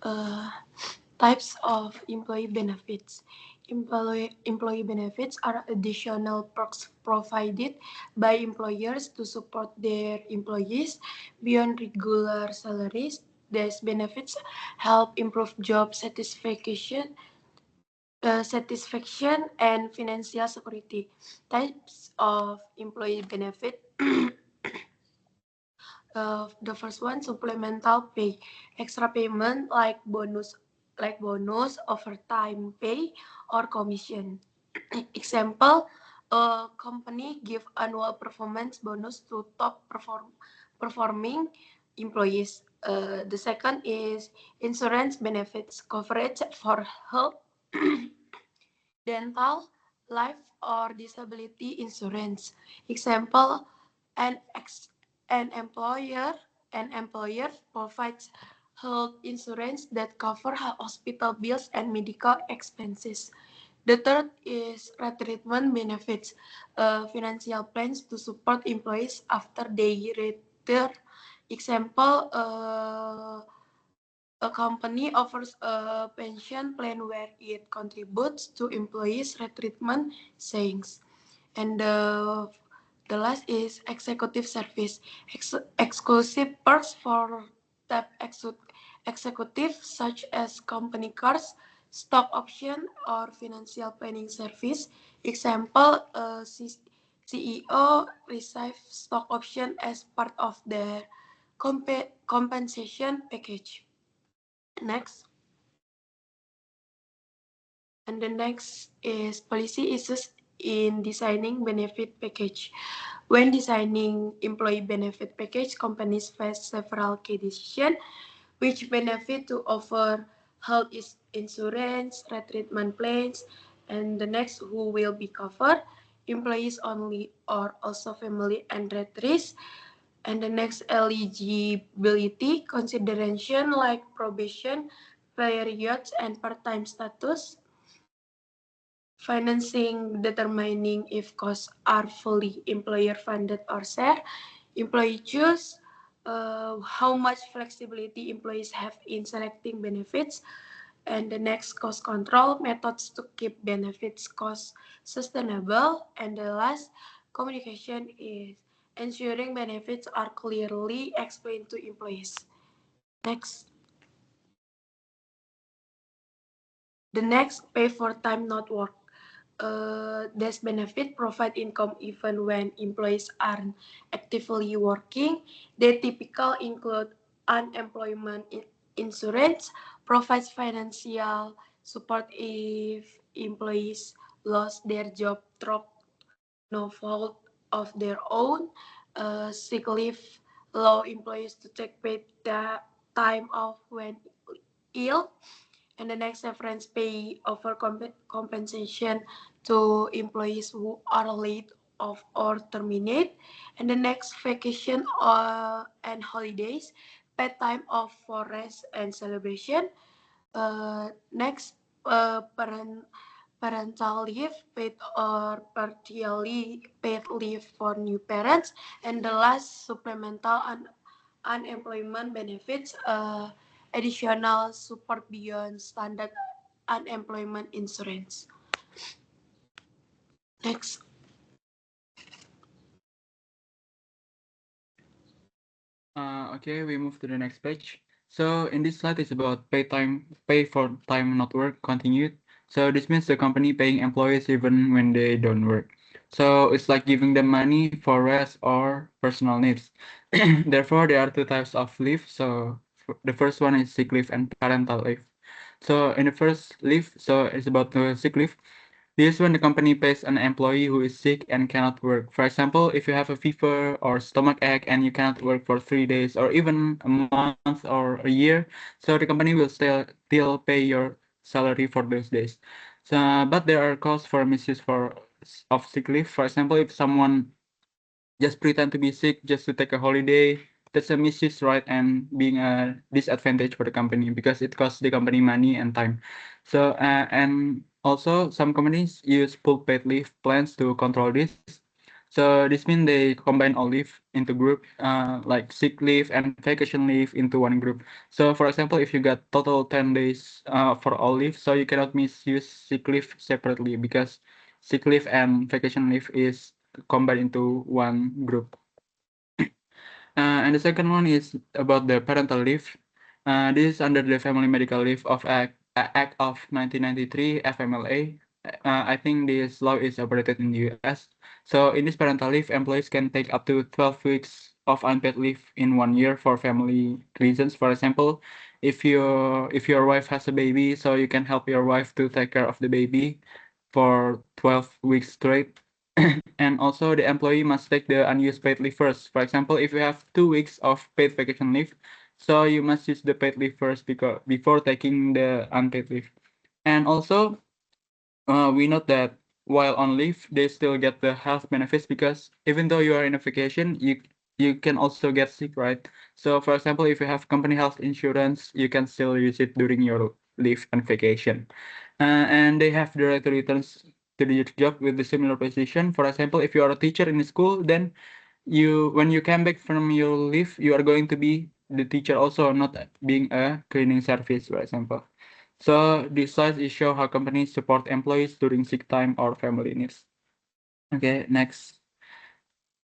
types of employee benefits. Employee benefits are additional perks provided by employers to support their employees beyond regular salaries. These benefits help improve job satisfaction and financial security. Types of employee benefit. The first one, supplemental pay, extra payment like bonus, overtime pay, or commission. Example, a company give annual performance bonus to performing employees. The second is insurance benefits, coverage for health, dental, life or disability insurance. Example, an ex- an employer an employer provides health insurance that cover hospital bills and medical expenses. The third is retreatment benefits, financial plans to support employees after they retire. Example, a company offers a pension plan where it contributes to employees' retirement savings. And the last is executive service, exclusive perks for top executives such as company cars, stock option, or financial planning service. Example, CEO receive stock option as part of their compensation package. Next. And the next is policy issues in designing benefit package. When designing employee benefit package, companies face several key decisions which benefit to offer health insurance, retreatment plans, and the next who will be covered, employees only or also family and retirees, and the next eligibility consideration like probation, periods, and part-time status. Financing determining if costs are fully employer funded or share. Employee choose how much flexibility employees have in selecting benefits. And the next cost control methods to keep benefits cost sustainable. And the last communication is ensuring benefits are clearly explained to employees. Next. The next, pay for time not work. This benefit provide income even when employees aren't actively working. They typically include unemployment insurance, provides financial support if employees lost their job through no fault of their own, sick leave, allow employees to take paid time off when ill, and the next severance pay offer compensation to employees who are laid off or terminate. And the next vacation and holidays, paid time off for rest and celebration. Next, parental leave, paid or partially paid leave for new parents. And the last, supplemental unemployment benefits, additional support beyond standard unemployment insurance. Next. Okay, we move to the next page. So in this slide is about pay for time not work continued. So this means the company paying employees even when they don't work. So it's like giving them money for rest or personal needs. Therefore, there are two types of leave. So the first one is sick leave and parental leave. So in the first leave, so it's about the sick leave. This is when the company pays an employee who is sick and cannot work. For example, if you have a fever or stomach ache and you cannot work for 3 days or even a month or a year, so the company will still pay your salary for those days. So, but there are costs for misuse of sick leave. For example, if someone just pretend to be sick just to take a holiday, that's a misuse, right? And being a disadvantage for the company because it costs the company money and time. So and also some companies use full paid leave plans to control this. So this means they combine all leave into group, like sick leave and vacation leave into one group. So for example, if you got total 10 days for all leave, so you cannot misuse sick leave separately because sick leave and vacation leave is combined into one group. And the second one is about the parental leave. This is under the Family Medical Leave of Act of 1993, FMLA. I think this law is operated in the US. So in this parental leave, employees can take up to 12 weeks of unpaid leave in 1 year for family reasons. For example, if your wife has a baby, so you can help your wife to take care of the baby for 12 weeks straight. And also the employee must take the unused paid leave first. For example, if you have 2 weeks of paid vacation leave, so you must use the paid leave first before taking the unpaid leave. And also, we note that while on leave, they still get the health benefits because even though you are in a vacation, you can also get sick, right? So for example, if you have company health insurance, you can still use it during your leave and vacation. And they have the right to return to the job with the similar position. For example, if you are a teacher in school, then when you come back from your leave, you are going to be the teacher also, not being a cleaning service, for example. So this slide is show how companies support employees during sick time or family needs. Okay, next.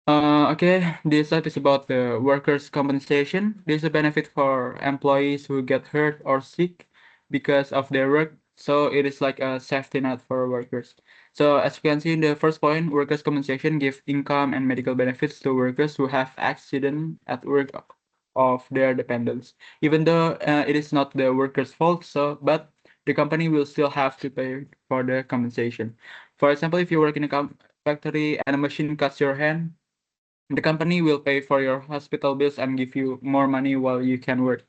Okay, this slide is about the workers' compensation. This is a benefit for employees who get hurt or sick because of their work. So it is like a safety net for workers. So as you can see in the first point, workers' compensation give income and medical benefits to workers who have accident at work of their dependents. Even though it is not the worker's fault, but the company will still have to pay for the compensation. For example, if you work in a factory and a machine cuts your hand, the company will pay for your hospital bills and give you more money while you can work.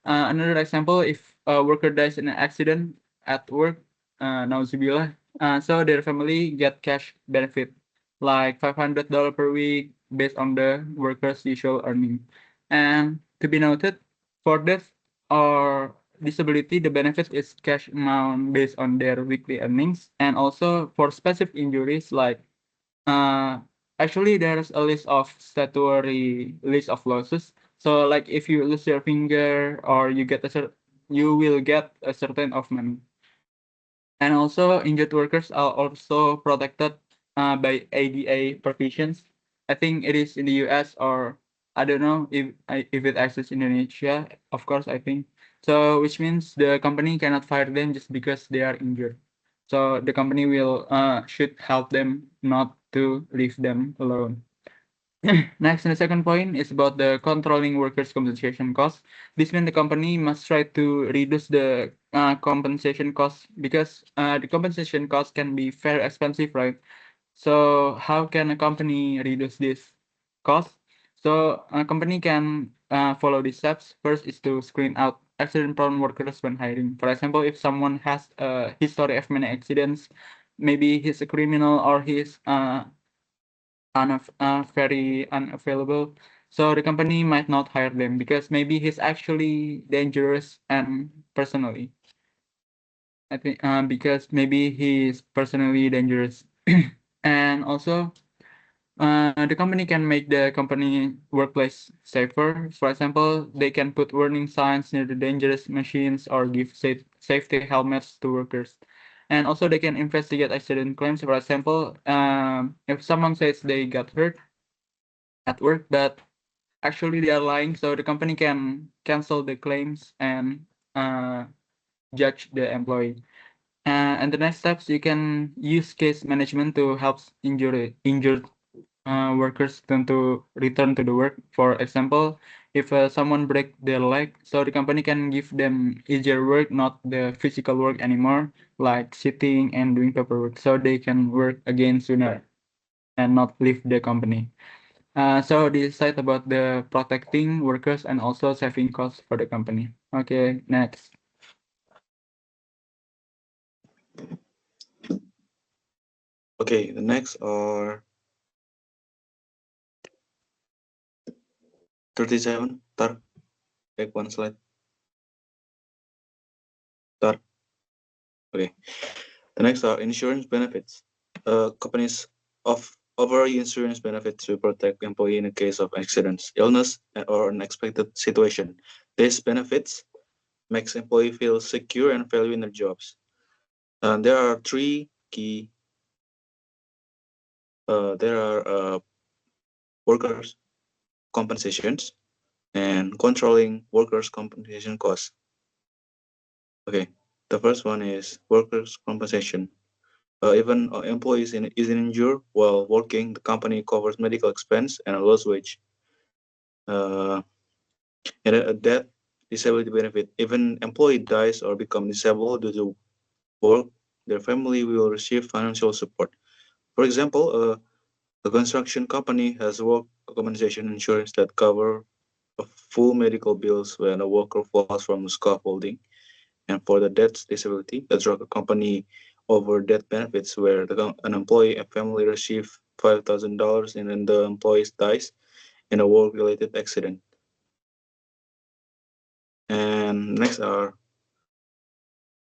Another example, if a worker dies in an accident at work, nauzubillah, so their family get cash benefit like $500 per week based on the worker's usual earning. And to be noted, for death or disability, the benefit is cash amount based on their weekly earnings. And also for specific injuries like uh, actually, there's a list of statutory list of losses. So, like if you lose your finger or you will get a certain of money. And also, injured workers are also protected by ADA provisions. I think it is in the US or I don't know if it exists in Indonesia. Of course, I think so, which means the company cannot fire them just because they are injured. So the company will should help them not to leave them alone. Next, and the second point is about the controlling workers' compensation costs. This means the company must try to reduce the compensation costs because the compensation costs can be very expensive, right? So how can a company reduce this cost? So a company can follow these steps. First is to screen out accident-prone workers when hiring. For example, if someone has a history of many accidents, maybe he's a criminal or he's very unavailable. So the company might not hire them because maybe he's actually dangerous and personally. I think because maybe he is personally dangerous. And also the company can make the company workplace safer. For example, they can put warning signs near the dangerous machines or give safety helmets to workers. And also they can investigate accident claims. For example, if someone says they got hurt at work, but actually they are lying, so the company can cancel the claims and uh, judge the employee. And the next steps, you can use case management to help injured workers to return to the work. For example, if someone break their leg, so the company can give them easier work, not the physical work anymore, like sitting and doing paperwork, so they can work again sooner and not leave the company. So this side about the protecting workers and also saving costs for the company. Okay, next. Okay, the next are 37. Tar, take one slide. Tar. Okay. The next are insurance benefits. Companies offer insurance benefits to protect employee in the case of accidents, illness, or unexpected situation. These benefits makes employee feel secure and value in their jobs. There are three key. There are workers' compensations and controlling workers' compensation costs. Okay, the first one is workers' compensation. Even employees is injured while working, the company covers medical expense and a lost wage. Uh, and a death disability benefit. Even employee dies or become disabled due to work, their family will receive financial support. For example, a construction company has work compensation insurance that cover full medical bills when a worker falls from scaffolding. And for the death disability, the drug company over death benefits, where an employee and family receive $5,000 and then the employee dies in a work-related accident. And next are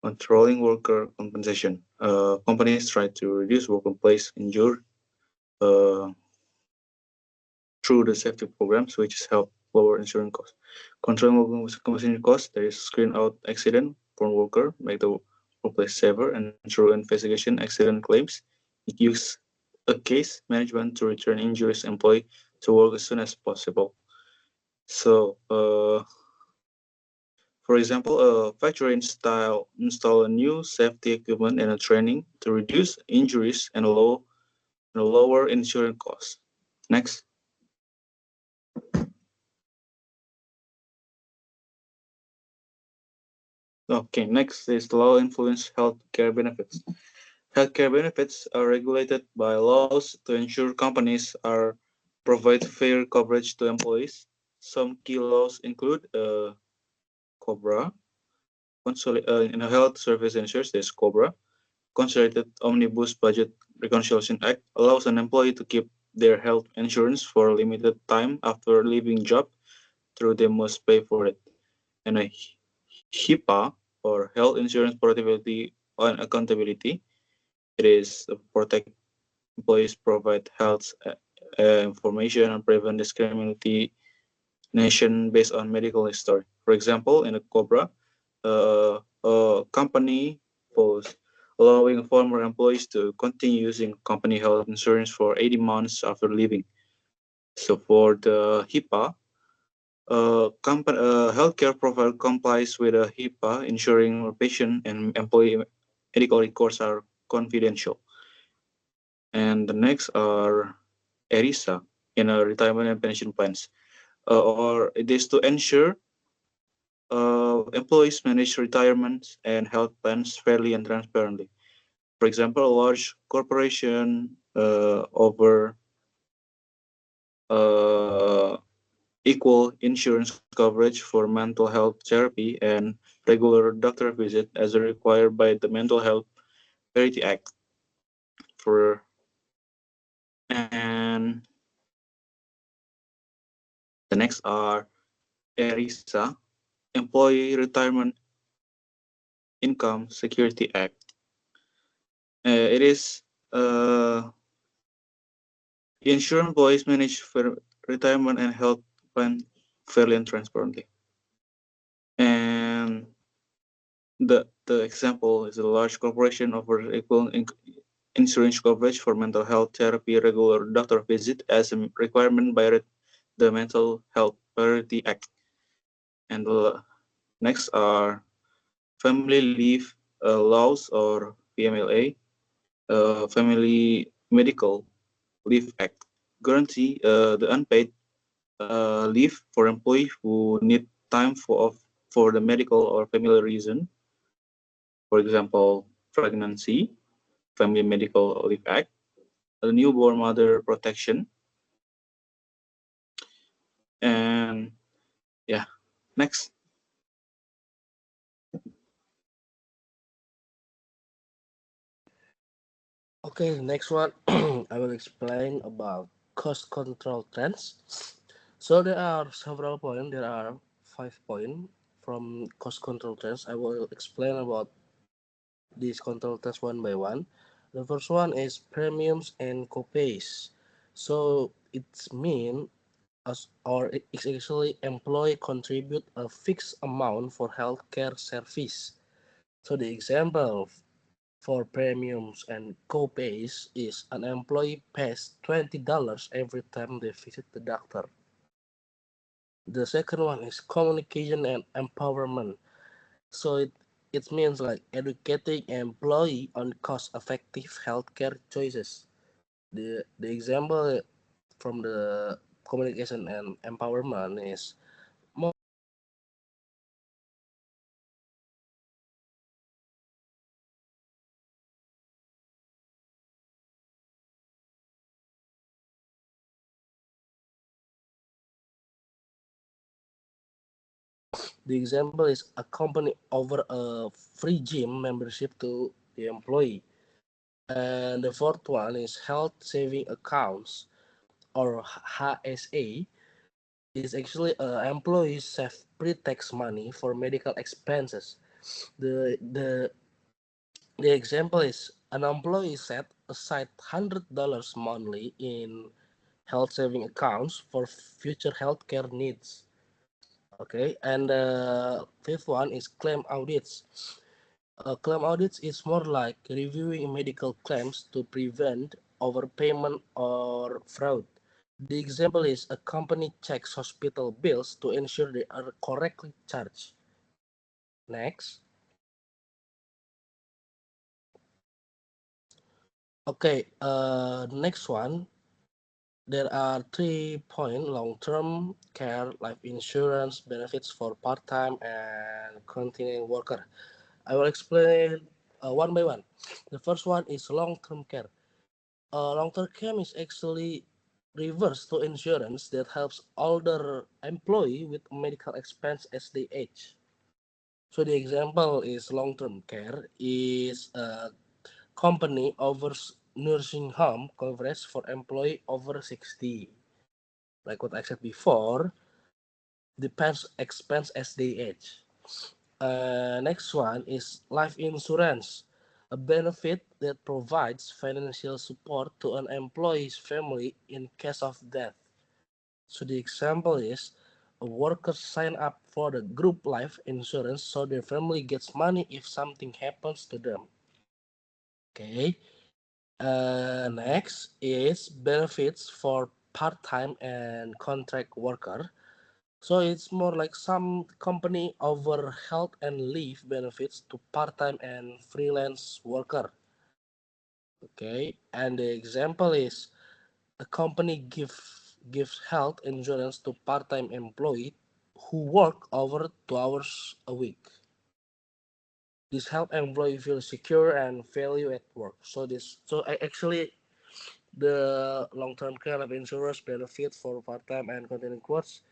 controlling worker compensation. Companies try to reduce workplace injury uh, through the safety programs, which help lower insurance costs. Controlling compensation costs, there is screen out accident for worker, make the workplace safer, and through investigation accident claims, it use a case management to return injuries employee to work as soon as possible. So, for example, a factory install a new safety equipment and a training to reduce injuries and lower insurance costs. Next. Okay, next is law influence healthcare benefits. Healthcare benefits are regulated by laws to ensure companies are provide fair coverage to employees. Some key laws include COBRA, in a health service insurance, there's COBRA. Consolidated Omnibus Budget Reconciliation Act allows an employee to keep their health insurance for a limited time after leaving job through they must pay for it. And a HIPAA, or Health Insurance Portability and Accountability, it is to protect employees, provide health information, and prevent discrimination based on medical history. For example, in a COBRA, a company was allowing former employees to continue using company health insurance for 80 months after leaving. So for the HIPAA, healthcare provider complies with a HIPAA, ensuring patient and employee medical records are confidential. And the next are ERISA, in a retirement and pension plans, or it is to ensure employees manage retirement and health plans fairly and transparently. For example, a large corporation over uh, equal insurance coverage for mental health therapy and regular doctor visit as required by the Mental Health Parity Act. For and the next are ERISA, Employee Retirement Income Security Act. It is ensure employees manage for retirement and health plan fairly and transparently. And the example is a large corporation offers equal insurance coverage for mental health therapy, regular doctor visit as a requirement by the Mental Health Parity Act. And the next are family leave laws, or FMLA, Family Medical Leave Act. Guarantee the unpaid leave for employees who need time for the medical or family reason. For example, pregnancy, Family Medical Leave Act, the newborn mother protection, and yeah, next. Okay, next one I will explain about cost control trends. So there are several points. There are 5 points from cost control trends. I will explain about these control trends one by one. The first one is premiums and copays. So it's mean as or it's actually employee contribute a fixed amount for healthcare service. So the example for premiums and co-pays is an employee pays $20 every time they visit the doctor. The second one is communication and empowerment. So it means like educating employee on cost-effective healthcare choices. The example from the communication and empowerment is the example is a company offer a free gym membership to the employee. And the fourth one is health saving accounts, or HSA. Is actually employees save pre-tax money for medical expenses. The example is an employee set aside $100 monthly in health saving accounts for future healthcare needs. Okay, and the fifth one is claim audits. Claim audits is more like reviewing medical claims to prevent overpayment or fraud. The example is a company checks hospital bills to ensure they are correctly charged. Next. Okay, next one. There are 3 points: long-term care, life insurance, benefits for part-time and continuing worker. I will explain one by one. The first one is long-term care. Long-term care is actually reverse to insurance that helps older employee with medical expense as they age. So the example is long-term care is a company offers nursing home coverage for employee over 60. Like what I said before, depends expense as they age. Next one is life insurance, a benefit that provides financial support to an employee's family in case of death. So the example is a worker sign up for the group life insurance so their family gets money if something happens to them. Okay. Next is benefits for part-time and contract worker. So it's more like some company offer health and leave benefits to part-time and freelance worker. Okay, and the example is a company gives health insurance to part-time employee who work over 2 hours a week. This help employee feel secure and value at work. So I actually the long-term care of insurance benefit for part-time and continuing workers,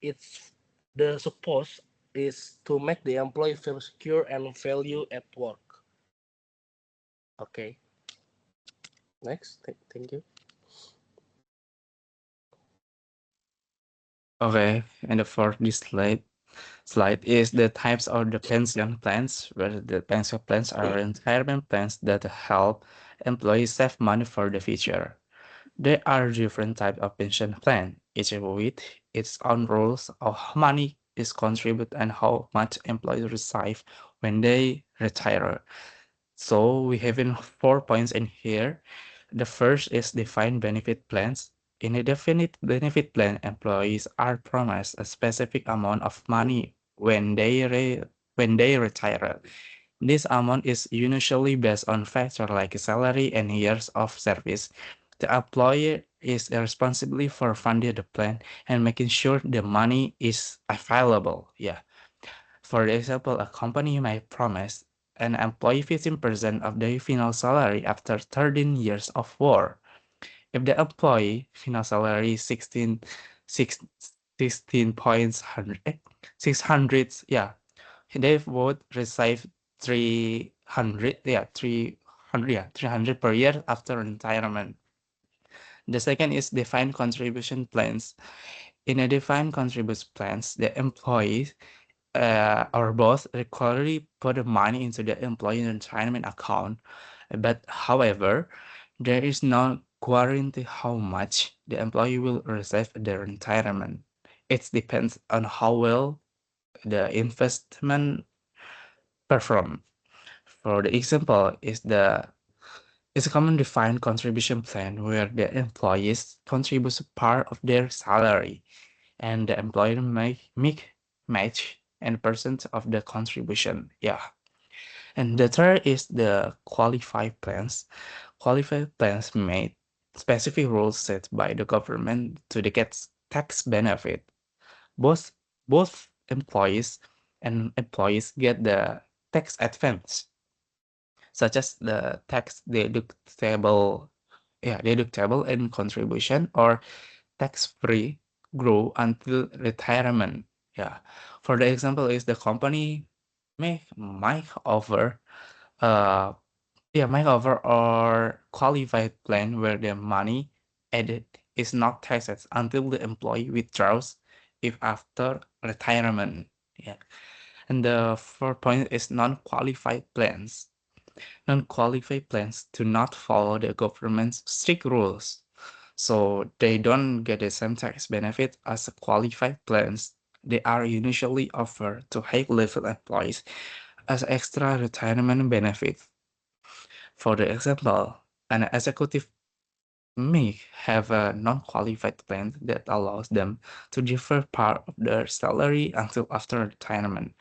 it's the suppose is to make the employee feel secure and value at work. Okay. Next. Thank you. Okay, and for this slide is the types of the pension plans, where the pension plans are retirement plans that help employees save money for the future. There are different types of pension plan, each with its own rules of how money is contributed and how much employees receive when they retire. So we have in 4 points in here. The first is defined benefit plans. In a definite benefit plan, employees are promised a specific amount of money when they retire. This amount is usually based on factors like salary and years of service. The employer is responsible for funding the plan and making sure the money is available. Yeah. For example, a company may promise an employee 15% of their final salary after 13 years of work. If the employee final salary is 600, yeah, they would receive 300 per year after retirement. The second is defined contribution plans. In a defined contribution plans, the employees or both regularly put the money into the employee retirement account. But however, there is no guarantee how much the employee will receive at the retirement. It depends on how well the investment perform. For the example is a common defined contribution plan where the employees contribute part of their salary and the employer make match and percent of the contribution. Yeah. And the third is the qualified plans. Qualified plans made specific rules set by the government to get tax benefit. Both both employees get the tax advance, such as the tax deductible and contribution or tax-free grow until retirement. Yeah. For the example is the company might offer Yeah, makeover or qualified plan where the money added is not taxed until the employee withdraws if after retirement. Yeah. And the fourth point is non-qualified plans. Non-qualified plans do not follow the government's strict rules. So they don't get the same tax benefit as qualified plans. They are usually offered to high-level employees as extra retirement benefit. For the example, an executive may have a non-qualified plan that allows them to defer part of their salary until after retirement,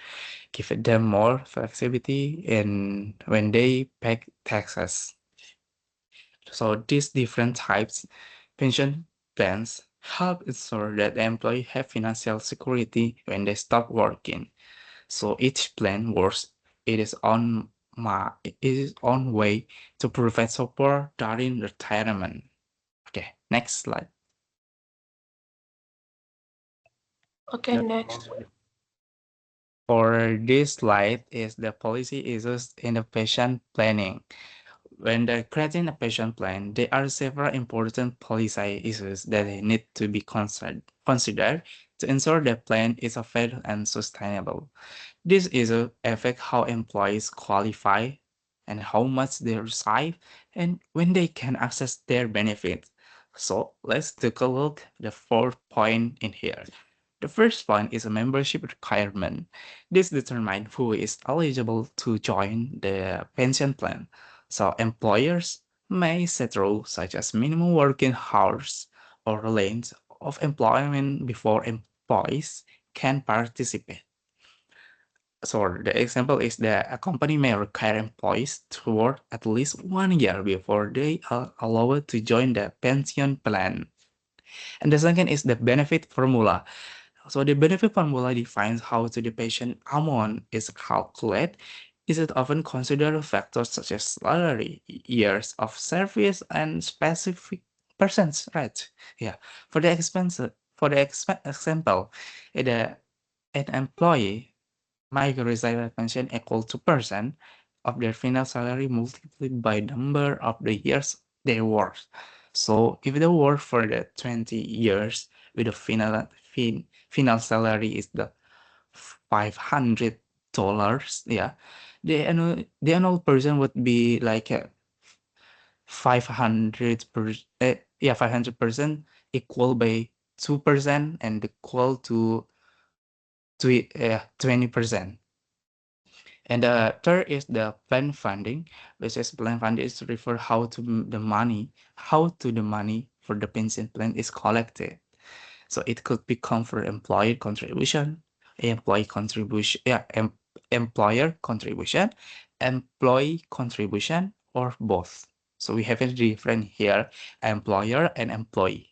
giving them more flexibility in when they pay taxes. So these different types pension plans help ensure that the employee have financial security when they stop working. So each plan works it is on its own way to provide support during retirement. Okay, next slide. Okay, next. For this slide is the policy issues in the pension planning. When they're creating a pension plan, there are several important policy issues that need to be considered to ensure the plan is fair and sustainable. This issues affect how employees qualify and how much they receive and when they can access their benefits. So let's take a look at the fourth point in here. The first point is a membership requirement. This determines who is eligible to join the pension plan. So employers may set rules such as minimum working hours or length of employment before employees can participate. So the example is that a company may require employees to work at least 1 year before they are allowed to join the pension plan. And the second is the benefit formula. So the benefit formula defines how the pension amount is calculated. Is it often considered factors such as salary, years of service, and specific percent rate. Yeah. For the example, the an employee might receive a pension equal to percent of their final salary multiplied by number of the years they worked. So if they work for the 20 years with the final salary is the $500, yeah, the annual person would be like 500% equal by 2% and equal to 20%. And the third is the plan funding, which is plan funding is to refer how to the money for the pension plan is collected. So it could become for employer contribution, employer contribution, employee contribution, or both. So we have it different here, employer and employee.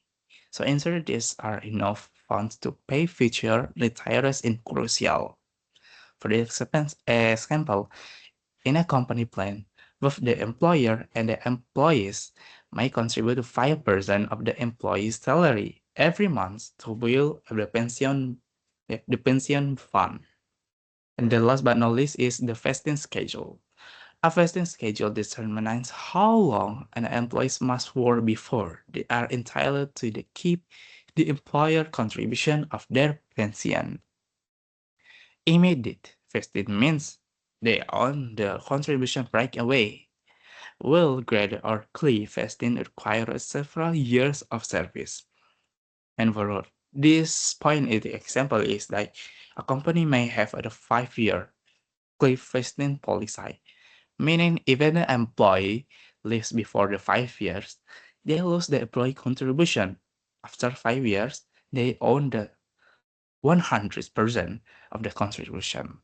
So ensure these are enough funds to pay future retirees in crucial. For the example, in a company plan, both the employer and the employees may contribute 5% of the employee's salary every month to build the pension fund. And the last but not least is the vesting schedule. A vesting schedule determines how long an employee must work before they are entitled to keep the employer contribution of their pension. Immediate vesting means they own the contribution right away. Will grade or cliff vesting requires several years of service. And for this point, the example is like a company may have a 5-year cliff vesting policy, meaning even an employee leaves before the 5 years, they lose the employee contribution. After 5 years, they own the 100% of the contribution.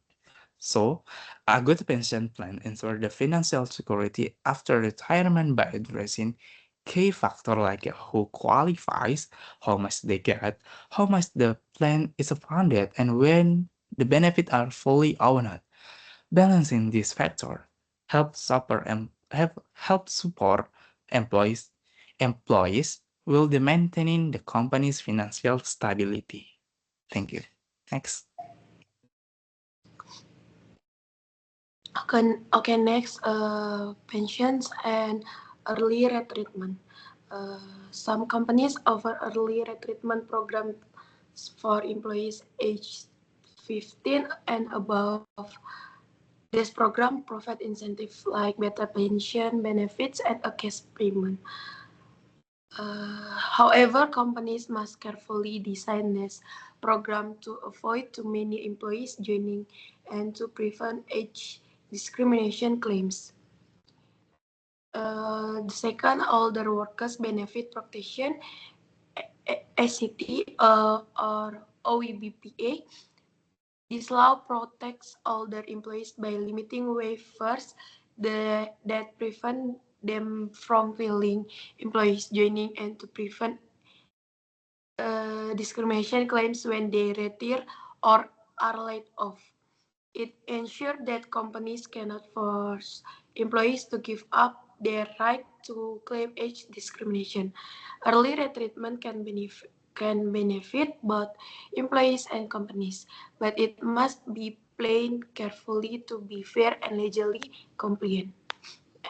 So, a good pension plan ensures the financial security after retirement by addressing key factors like who qualifies, how much they get, how much the plan is funded, and when the benefits are fully owned. Balancing these factors help support employees employees will be maintaining the company's financial stability. Thank you. Next. Okay, next, pensions and early retirement. Some companies offer early retirement programs for employees aged 15 and above. This program provides incentives like better pension benefits and a cash payment. However, companies must carefully design this program to avoid too many employees joining and to prevent age discrimination claims. The second, older workers benefit protection, ACT or OEBPA. This law protects older employees by limiting waivers that prevent them from filing employees joining and to prevent discrimination claims when they retire or are laid off. It ensures that companies cannot force employees to give up their right to claim age discrimination. Early retirement can benefit both employees and companies, but it must be planned carefully to be fair and legally compliant.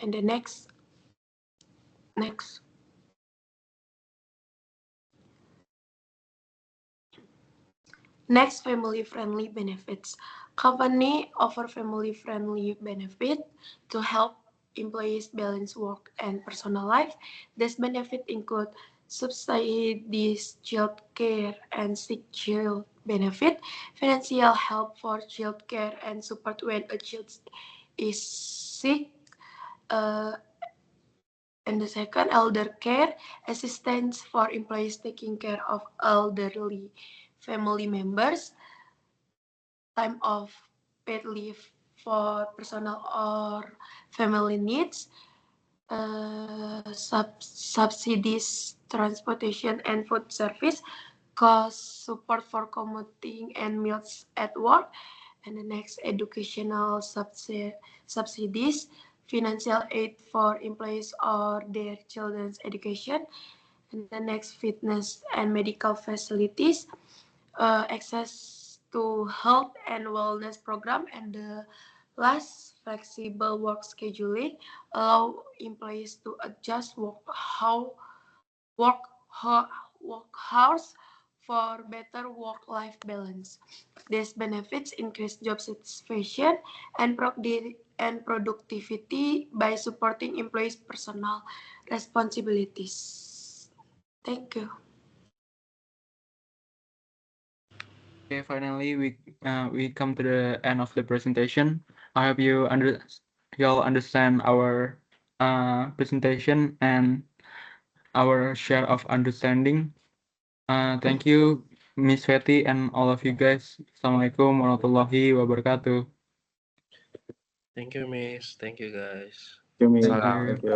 And the next. Next, family-friendly benefits. Company offer family-friendly benefit to help employees balance work and personal life. These benefits include subsidies, child care, and sick child benefit, financial help for child care and support when a child is sick, uh, and the second, elder care, assistance for employees taking care of elderly family members, time of paid leave for personal or family needs, subsidies, transportation and food service, cost support for commuting and meals at work, and the next, educational subsidies, financial aid for employees or their children's education, and the next, fitness and medical facilities, access to health and wellness program, and the last, flexible work scheduling, allow employees to adjust work, work hours for better work-life balance. These benefits increase job satisfaction and productivity by supporting employees' personal responsibilities. Thank you. Okay, finally we come to the end of the presentation. I hope y'all understand our presentation and our share of understanding. Thank you, Miss Fetty, and all of you guys. Assalamualaikum warahmatullahi wabarakatuh. Thank you, Miss. Thank you, guys. Thank you, Thank Salam. you. Thank you.